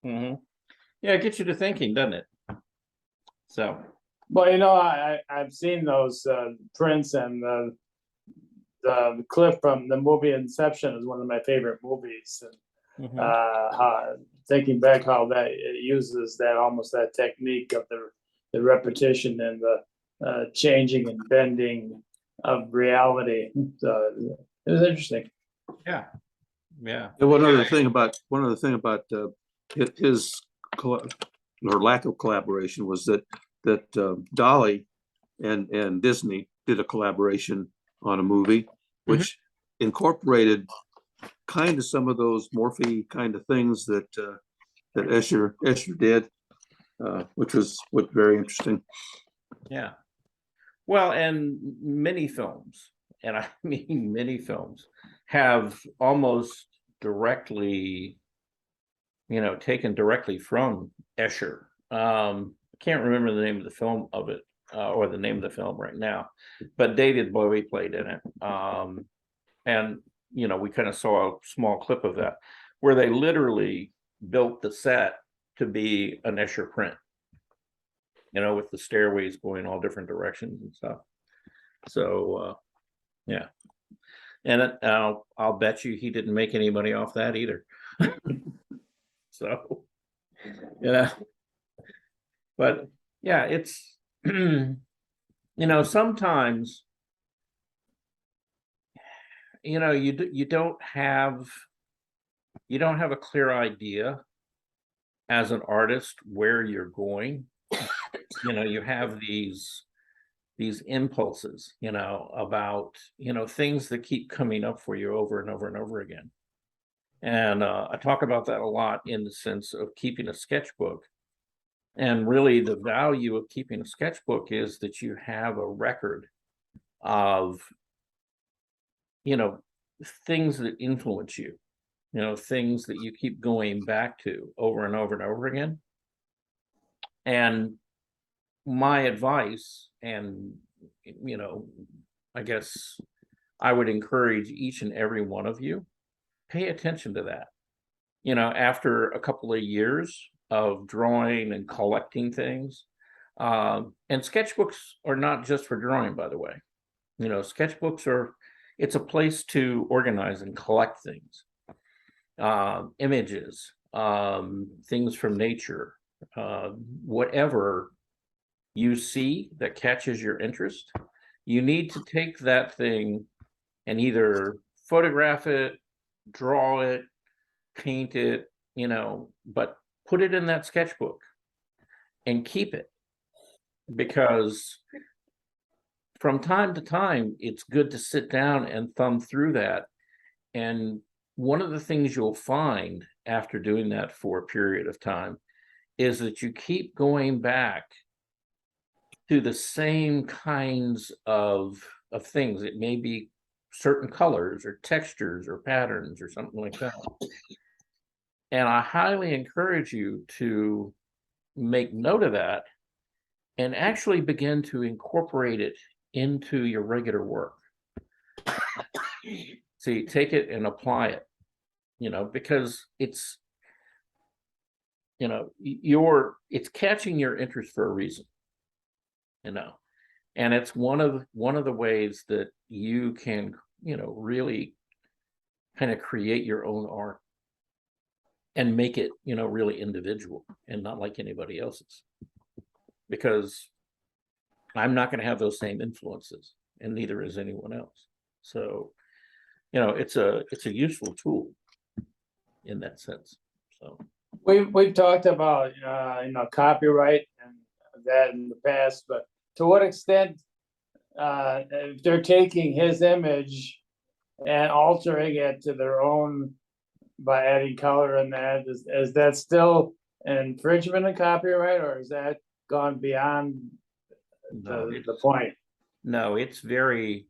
[SPEAKER 1] Mm-hmm. Yeah, it gets you to thinking, doesn't it? So,
[SPEAKER 11] well, you know, I've seen those prints, and the clip from the movie Inception is one of my favorite movies. And thinking back how that it uses that almost that technique of the repetition and the changing and bending of reality. So it was interesting.
[SPEAKER 1] Yeah, yeah.
[SPEAKER 2] And one other thing about his or lack of collaboration was that Dolly and Disney did a collaboration on a movie which incorporated kind of some of those morphe kind of things that Escher did, which was very interesting.
[SPEAKER 1] Yeah. Well, and many films, and I mean many films, have almost directly, you know, taken directly from Escher. I can't remember the name of the film of it, or the name of the film right now, but David Bowie played in it. And, you know, we kind of saw a small clip of that where they literally built the set to be an Escher print, you know, with the stairways going all different directions and stuff. So, yeah. And I'll bet you he didn't make any money off that either. So, yeah. But yeah, it's, you know, sometimes, you know, you don't have a clear idea as an artist where you're going. You know, you have these impulses, you know, about, you know, things that keep coming up for you over and over and over again. And I talk about that a lot in the sense of keeping a sketchbook. And really the value of keeping a sketchbook is that you have a record of, you know, things that influence you, you know, things that you keep going back to over and over and over again. And my advice, and, you know, I guess I would encourage each and every one of you, pay attention to that. You know, after a couple of years of drawing and collecting things. And sketchbooks are not just for drawing, by the way. You know, sketchbooks it's a place to organize and collect things, images, things from nature, whatever you see that catches your interest. You need to take that thing and either photograph it, draw it, paint it, you know, but put it in that sketchbook and keep it, because from time to time, it's good to sit down and thumb through that. And one of the things you'll find after doing that for a period of time is that you keep going back to the same kinds of things. It may be certain colors or textures or patterns or something like that. And I highly encourage you to make note of that and actually begin to incorporate it into your regular work. So you take it and apply it, you know, because it's, you know, it's catching your interest for a reason, you know, and it's one of the ways that you can, you know, really kind of create your own art and make it, you know, really individual and not like anybody else's, because I'm not going to have those same influences, and neither is anyone else. So, you know, it's a useful tool in that sense. So
[SPEAKER 11] We've talked about you know, copyright and that in the past, but to what extent if they're taking his image and altering it to their own by adding color in that, is that still an infringement of copyright, or is that gone beyond the point?
[SPEAKER 1] No, it's very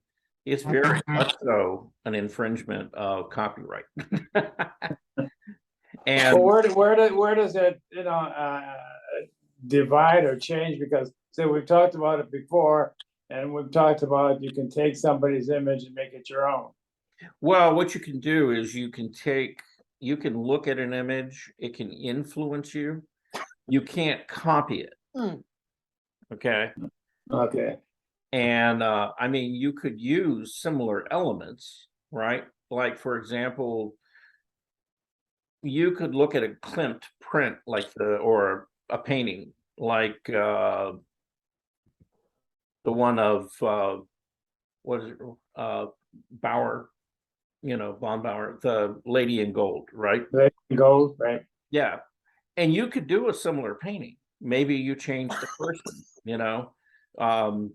[SPEAKER 1] much so an infringement of copyright. And
[SPEAKER 11] well, where does it, you know, divide or change? Because so we've talked about it before, and we've talked about you can take somebody's image and make it your own.
[SPEAKER 1] well, what you can do is you can look at an image, it can influence you. You can't copy it. Okay.
[SPEAKER 11] Okay.
[SPEAKER 1] And I mean, you could use similar elements, right? Like, for example, you could look at a Klimt print or a painting like the one of what is it? Bauer, you know, von Bauer, the Lady in Gold, right?
[SPEAKER 11] Lady in Gold, right?
[SPEAKER 1] Yeah. And you could do a similar painting. Maybe you change the person, you know,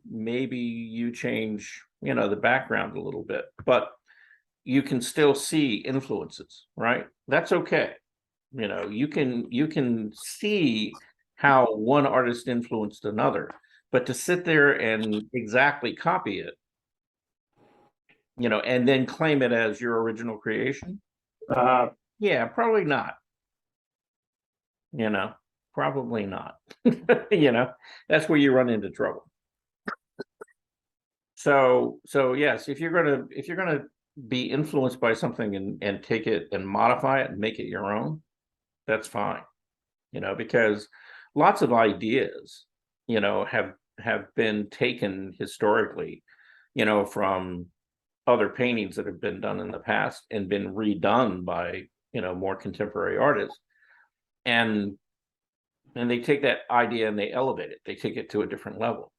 [SPEAKER 1] maybe you change, you know, the background a little bit, but you can still see influences, right? That's okay. You know, you can see how one artist influenced another, but to sit there and exactly copy it, you know, and then claim it as your original creation, yeah, probably not. You know, probably not. You know, that's where you run into trouble. So yes, if you're gonna be influenced by something and take it and modify it and make it your own, that's fine. You know, because lots of ideas, you know, have been taken historically, you know, from other paintings that have been done in the past and been redone by, you know, more contemporary artists. And they take that idea and they elevate it. They take it to a different level.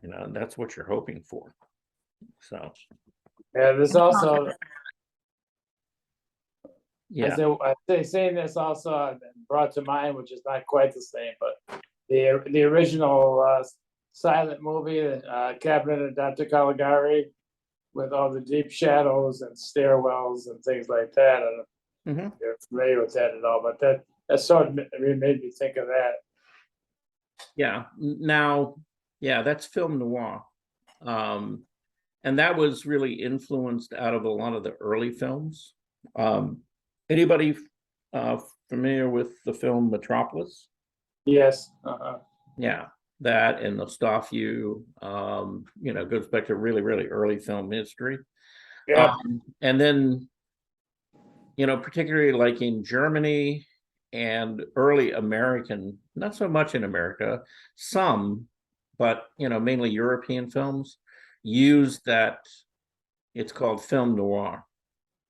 [SPEAKER 1] You know, and that's what you're hoping for. So
[SPEAKER 11] yeah, there's also
[SPEAKER 1] yeah.
[SPEAKER 11] I say saying this also brought to mind, which is not quite the same, but the original silent movie, Cabinet of Dr. Caligari, with all the deep shadows and stairwells and things like that. I don't know if you're familiar with that at all, but that sort of made me think of that.
[SPEAKER 1] Yeah. Now, yeah, that's film noir. And that was really influenced out of a lot of the early films. Anybody familiar with the film Metropolis?
[SPEAKER 11] Yes.
[SPEAKER 1] Yeah, that and Nostalgia, you know, goes back to really, really early film history.
[SPEAKER 11] Yeah.
[SPEAKER 1] And then, you know, particularly like in Germany and early American, not so much in America, some, but mainly European films use that. It's called film noir,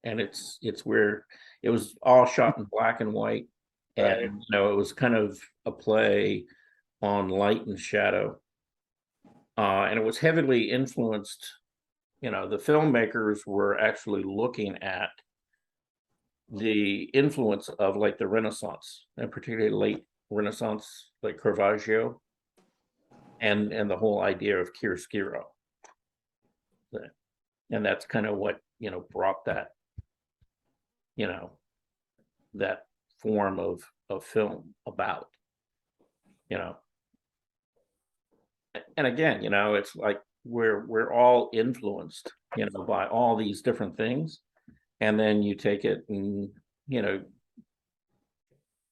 [SPEAKER 1] and it's where it was all shot in black and white, and it was kind of a play on light and shadow, and it was heavily influenced. The filmmakers were actually looking at the influence of like the Renaissance, and particularly late Renaissance, like Caravaggio, and the whole idea of chiaroscuro. And that's kind of what brought that that form of film about. And again, it's like we're all influenced by all these different things, and then you take it and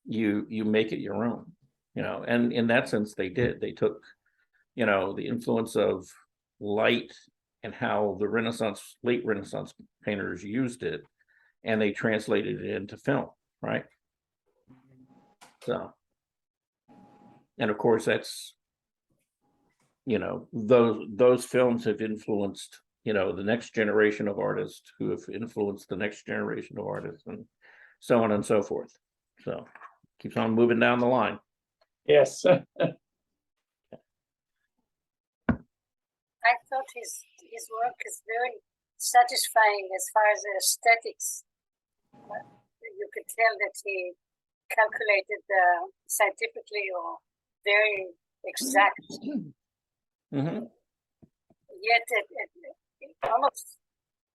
[SPEAKER 1] you make it your own. And in that sense they took the influence of light and how the late Renaissance painters used it, and they translated it into film, right? So, and of course that's, those films have influenced, the next generation of artists who have influenced the next generation of artists, and so on and so forth. So keeps on moving down the line.
[SPEAKER 11] Yes.
[SPEAKER 12] I thought his work is very satisfying as far as the aesthetics. You could tell that he calculated scientifically or very exact.
[SPEAKER 1] Mm-hmm.
[SPEAKER 12] Yet almost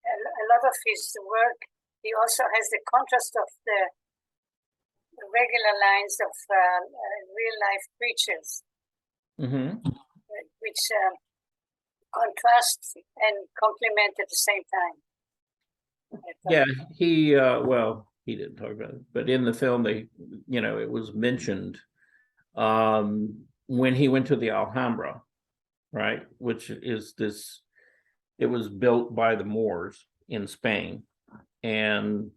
[SPEAKER 12] a lot of his work, he also has the contrast of the regular lines of real life creatures,
[SPEAKER 1] Mm-hmm.
[SPEAKER 12] which contrast and complement at the same time.
[SPEAKER 1] Yeah, he well, he didn't talk about it, but in the film they, it was mentioned when he went to the Alhambra, right, which is this, it was built by the Moors in Spain, and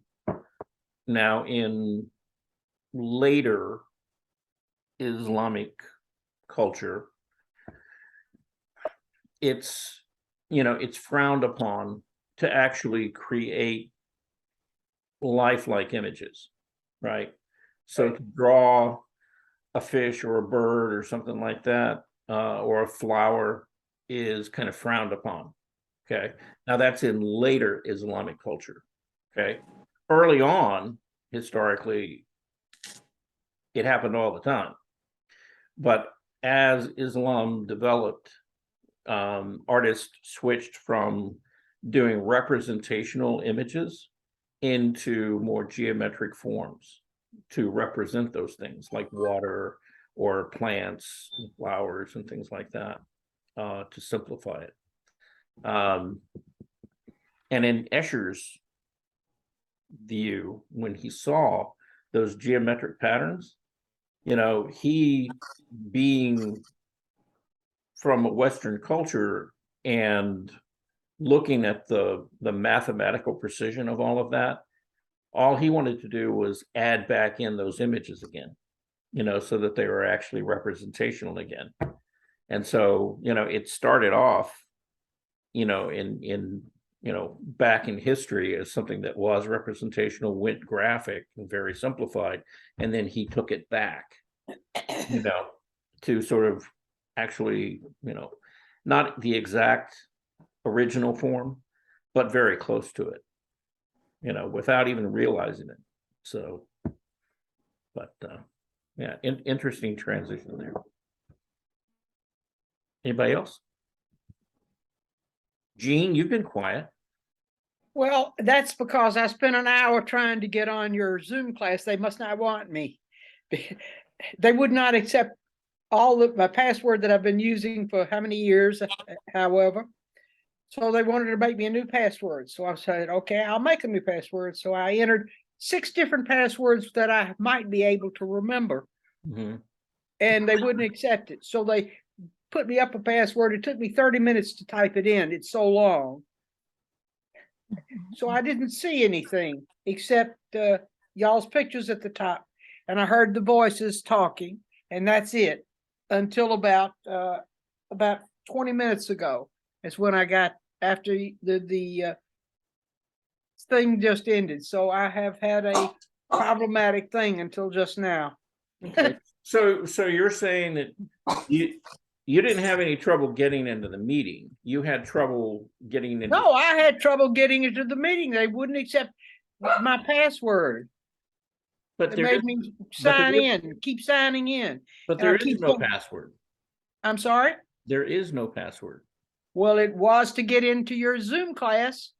[SPEAKER 1] now in later Islamic culture, it's it's frowned upon to actually create lifelike images, right? So to draw a fish or a bird or something like that, or a flower, is kind of frowned upon. Okay, now that's in later Islamic culture. Okay, early on, historically, it happened all the time, but as Islam developed, artists switched from doing representational images into more geometric forms to represent those things like water or plants and flowers and things like that, to simplify it. And in Escher's view, when he saw those geometric patterns, he, being from a Western culture and looking at the mathematical precision of all of that, all he wanted to do was add back in those images again, so that they were actually representational again. And so, it started off, in back in history as something that was representational, went graphic and very simplified, and then he took it back, to sort of actually, not the exact original form, but very close to it, without even realizing it. So, but yeah, interesting transition there. Anybody else? Gene, you've been quiet.
[SPEAKER 14] Well, that's because I spent an hour trying to get on your Zoom class. They must not want me. They would not accept all of my password that I've been using for how many years, however. So they wanted to make me a new password. So I said, okay, I'll make a new password. So I entered 6 different passwords that I might be able to remember.
[SPEAKER 1] Mm-hmm.
[SPEAKER 14] And they wouldn't accept it. So they put me up a password. It took me 30 minutes to type it in. It's so long. So I didn't see anything except y'all's pictures at the top. and I heard the voices talking, and that's it. Until about 20 minutes ago. It's when I got, after the thing just ended. So I have had a problematic thing until just now.
[SPEAKER 1] So you're saying that you didn't have any trouble getting into the meeting. You had trouble getting into.
[SPEAKER 14] No, I had trouble getting into the meeting. They wouldn't accept my password.
[SPEAKER 1] But
[SPEAKER 14] They
[SPEAKER 1] there
[SPEAKER 14] made
[SPEAKER 1] is-
[SPEAKER 14] me
[SPEAKER 1] but
[SPEAKER 14] sign
[SPEAKER 1] there is-
[SPEAKER 14] in, keep signing in.
[SPEAKER 1] But
[SPEAKER 14] And
[SPEAKER 1] there
[SPEAKER 14] I
[SPEAKER 1] is
[SPEAKER 14] keep
[SPEAKER 1] no
[SPEAKER 14] saying-
[SPEAKER 1] password.
[SPEAKER 14] I'm sorry?
[SPEAKER 1] There is no password.
[SPEAKER 14] Well, it was to get into your Zoom class.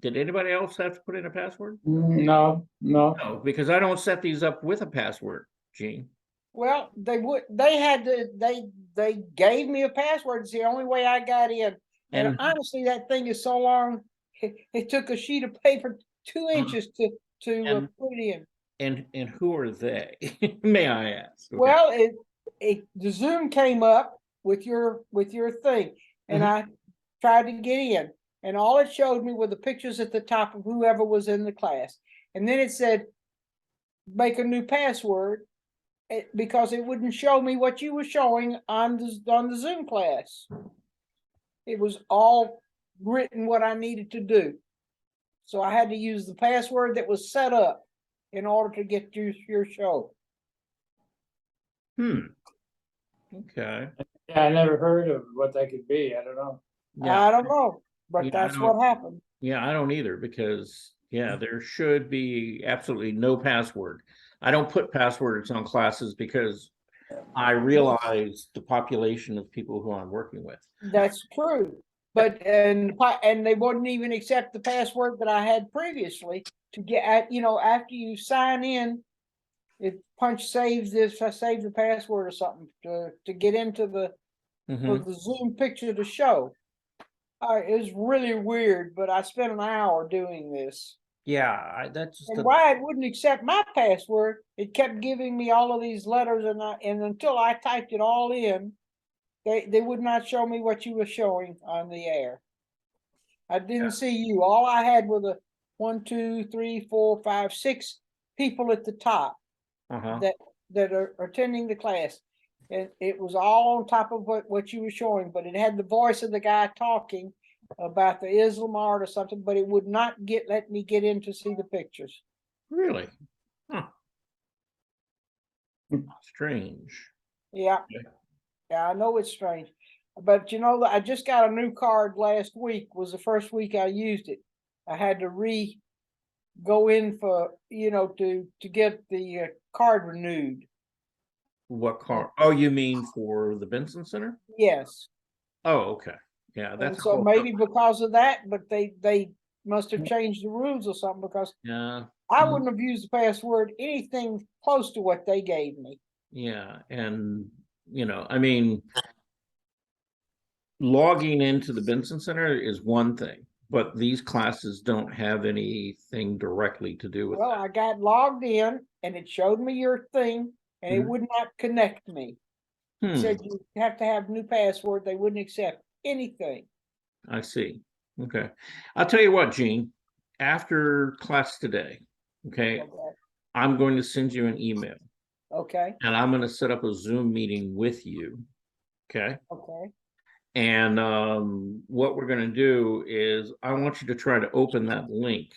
[SPEAKER 1] Did anybody else have to put in a password?
[SPEAKER 11] No.
[SPEAKER 1] No, because I don't set these up with a password, Gene.
[SPEAKER 14] Well, they gave me a password. It's the only way I got in. And
[SPEAKER 1] And-
[SPEAKER 14] honestly, that thing is so long. It took a sheet of paper 2 inches to put it in.
[SPEAKER 1] And who are they? May I ask? Okay.
[SPEAKER 14] Well, the Zoom came up with your thing, and I tried to get in, and all it showed me were the pictures at the top of whoever was in the class, and then it said, "Make a new password," because it wouldn't show me what you were showing on the Zoom class. It was all written what I needed to do, so I had to use the password that was set up in order to get to your show.
[SPEAKER 1] Okay.
[SPEAKER 11] Yeah, I never heard of what that could be. I don't know.
[SPEAKER 14] I don't know, but
[SPEAKER 1] Yeah,
[SPEAKER 14] that's
[SPEAKER 1] I
[SPEAKER 14] what
[SPEAKER 1] don't-
[SPEAKER 14] happened.
[SPEAKER 1] Yeah, I don't either because there should be absolutely no password. I don't put passwords on classes because I realize the population of people who I'm working with.
[SPEAKER 14] That's true, but and they wouldn't even accept the password that I had previously to get at. After you sign in, it punch saves this. I save the password or something to get into for the Zoom picture to show. It was really weird, but I spent an hour doing this.
[SPEAKER 1] Yeah, that's just
[SPEAKER 14] And why it wouldn't accept my password, it kept giving me all of these letters, and until I typed it all in, they would not show me what you were showing on the air. I didn't see you. All I had were the 1, 2, 3, 4, 5, 6 people at the top that are attending the class. And it was all on top of what you were showing, but it had the voice of the guy talking about the Islam art or something, but it would not let me get in to see the pictures.
[SPEAKER 1] Really? Huh. Strange.
[SPEAKER 14] Yeah. Yeah, I know it's strange. But I just got a new card last week, was the first week I used it. I had to go in for, to get the card renewed.
[SPEAKER 1] What car? Oh, you mean for the Benson Center?
[SPEAKER 14] Yes.
[SPEAKER 1] Oh, okay. Yeah,
[SPEAKER 14] And
[SPEAKER 1] that's a
[SPEAKER 14] so
[SPEAKER 1] whole
[SPEAKER 14] maybe because of that, but they must have changed the rules or something, because
[SPEAKER 1] Yeah.
[SPEAKER 14] I wouldn't have used the password anything close to what they gave me.
[SPEAKER 1] Yeah, and I mean, logging into the Benson Center is one thing, but these classes don't have anything directly to do with
[SPEAKER 14] Well, I got logged in and it showed me your thing, and it would not connect me. It said you have to have new password. They wouldn't accept anything.
[SPEAKER 1] I see. Okay. I'll tell you what, Gene, after class today, okay, I'm going to send you an email
[SPEAKER 14] Okay.
[SPEAKER 1] and I'm going to set up a Zoom meeting with you. Okay.
[SPEAKER 14] Okay.
[SPEAKER 1] And what we're going to do is I want you to try to open that link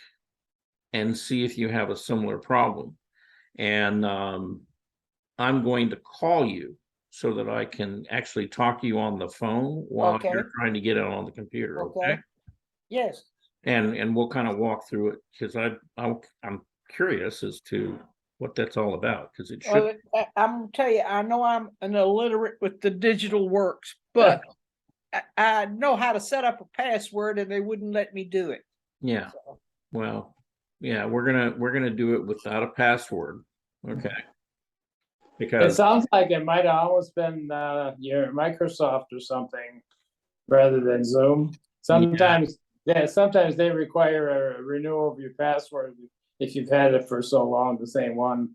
[SPEAKER 1] and see if you have a similar problem. And I'm going to call you so that I can actually talk to you on the phone while you're trying to get it on the computer. Okay.
[SPEAKER 14] Yes.
[SPEAKER 1] And we'll kind of walk through it because I'm curious as to what that's all about, because it should.
[SPEAKER 14] Well, I'm gonna tell you, I know I'm an illiterate with the digital works, but I know how to set up a password, and they wouldn't let me do it.
[SPEAKER 1] Yeah. Well, yeah, we're gonna do it without a password. Okay.
[SPEAKER 11] It
[SPEAKER 1] Because
[SPEAKER 11] sounds like it might have almost been your Microsoft or something rather than Zoom. Sometimes they require a renewal of your password if you've had it for so long, the same one.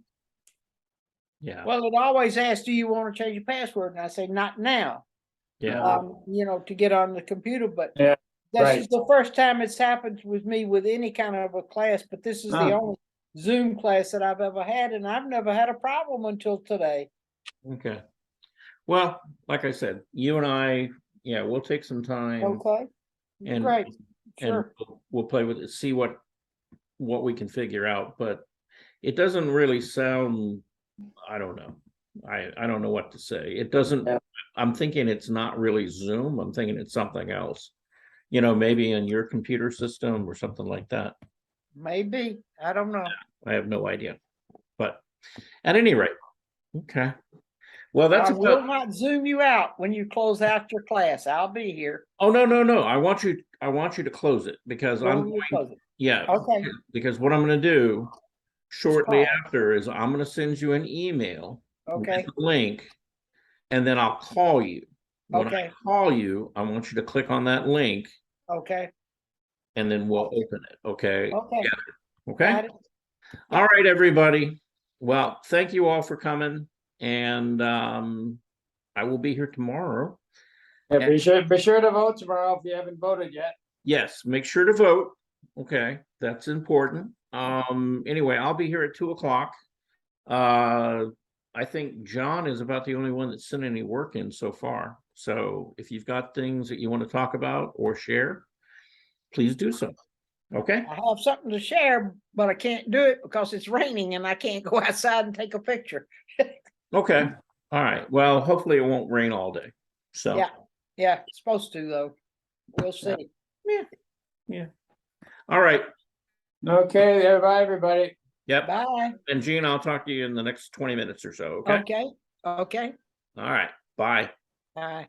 [SPEAKER 1] Yeah.
[SPEAKER 14] Well, it always asks, do you want to change your password? And I say, not now.
[SPEAKER 1] Yeah.
[SPEAKER 14] To get on the computer, but
[SPEAKER 11] Yeah,
[SPEAKER 14] this
[SPEAKER 11] right.
[SPEAKER 14] is the first time it's happened with me with any kind of a class, but this is the only Zoom class that I've ever had, and I've never had a problem until today.
[SPEAKER 1] Okay. Well, like I said, you and I, yeah, we'll take some time.
[SPEAKER 14] Okay,
[SPEAKER 1] And
[SPEAKER 14] great,
[SPEAKER 1] and
[SPEAKER 14] sure.
[SPEAKER 1] we'll play with it, see what we can figure out, but it doesn't really sound, I don't know. I don't know what to say. It doesn't, I'm thinking it's not really Zoom. I'm thinking it's something else. Maybe in your computer system or something like that.
[SPEAKER 14] Maybe, I don't know.
[SPEAKER 1] I have no idea. But at any rate, okay. Well, that's
[SPEAKER 14] I will
[SPEAKER 1] about,
[SPEAKER 14] not Zoom you out when you close out your class. I'll be here.
[SPEAKER 1] oh, no. I want you to close it because I'm
[SPEAKER 14] Will you close it?
[SPEAKER 1] yeah,
[SPEAKER 14] Okay.
[SPEAKER 1] because what I'm going to do shortly
[SPEAKER 14] Call.
[SPEAKER 1] after is I'm going to send you an email
[SPEAKER 14] Okay.
[SPEAKER 1] with the link, and then I'll call you. When I
[SPEAKER 14] Okay.
[SPEAKER 1] call you, I want you to click on that link,
[SPEAKER 14] Okay.
[SPEAKER 1] and then we'll open it. Okay.
[SPEAKER 14] Okay.
[SPEAKER 1] Together. Okay.
[SPEAKER 14] Got it.
[SPEAKER 1] All right, everybody. Well, thank you all for coming, and I will be here tomorrow.
[SPEAKER 11] Yeah, be sure to vote tomorrow if you haven't voted yet.
[SPEAKER 1] Yes, make sure to vote. Okay, that's important. Anyway, I'll be here at 2:00. I think John is about the only one that's sent any work in so far. So if you've got things that you want to talk about or share, please do so. Okay.
[SPEAKER 14] I have something to share, but I can't do it because it's raining and I can't go outside and take a picture.
[SPEAKER 1] Okay. All right. Well, hopefully it won't rain all day. So
[SPEAKER 14] Yeah, it's supposed to though. We'll see.
[SPEAKER 1] yeah. All right.
[SPEAKER 11] Okay, bye, everybody.
[SPEAKER 1] Yep.
[SPEAKER 14] Bye.
[SPEAKER 1] And Gene, I'll talk to you in the next 20 minutes or so. Okay.
[SPEAKER 14] Okay. Okay.
[SPEAKER 1] All right. Bye.
[SPEAKER 14] Bye.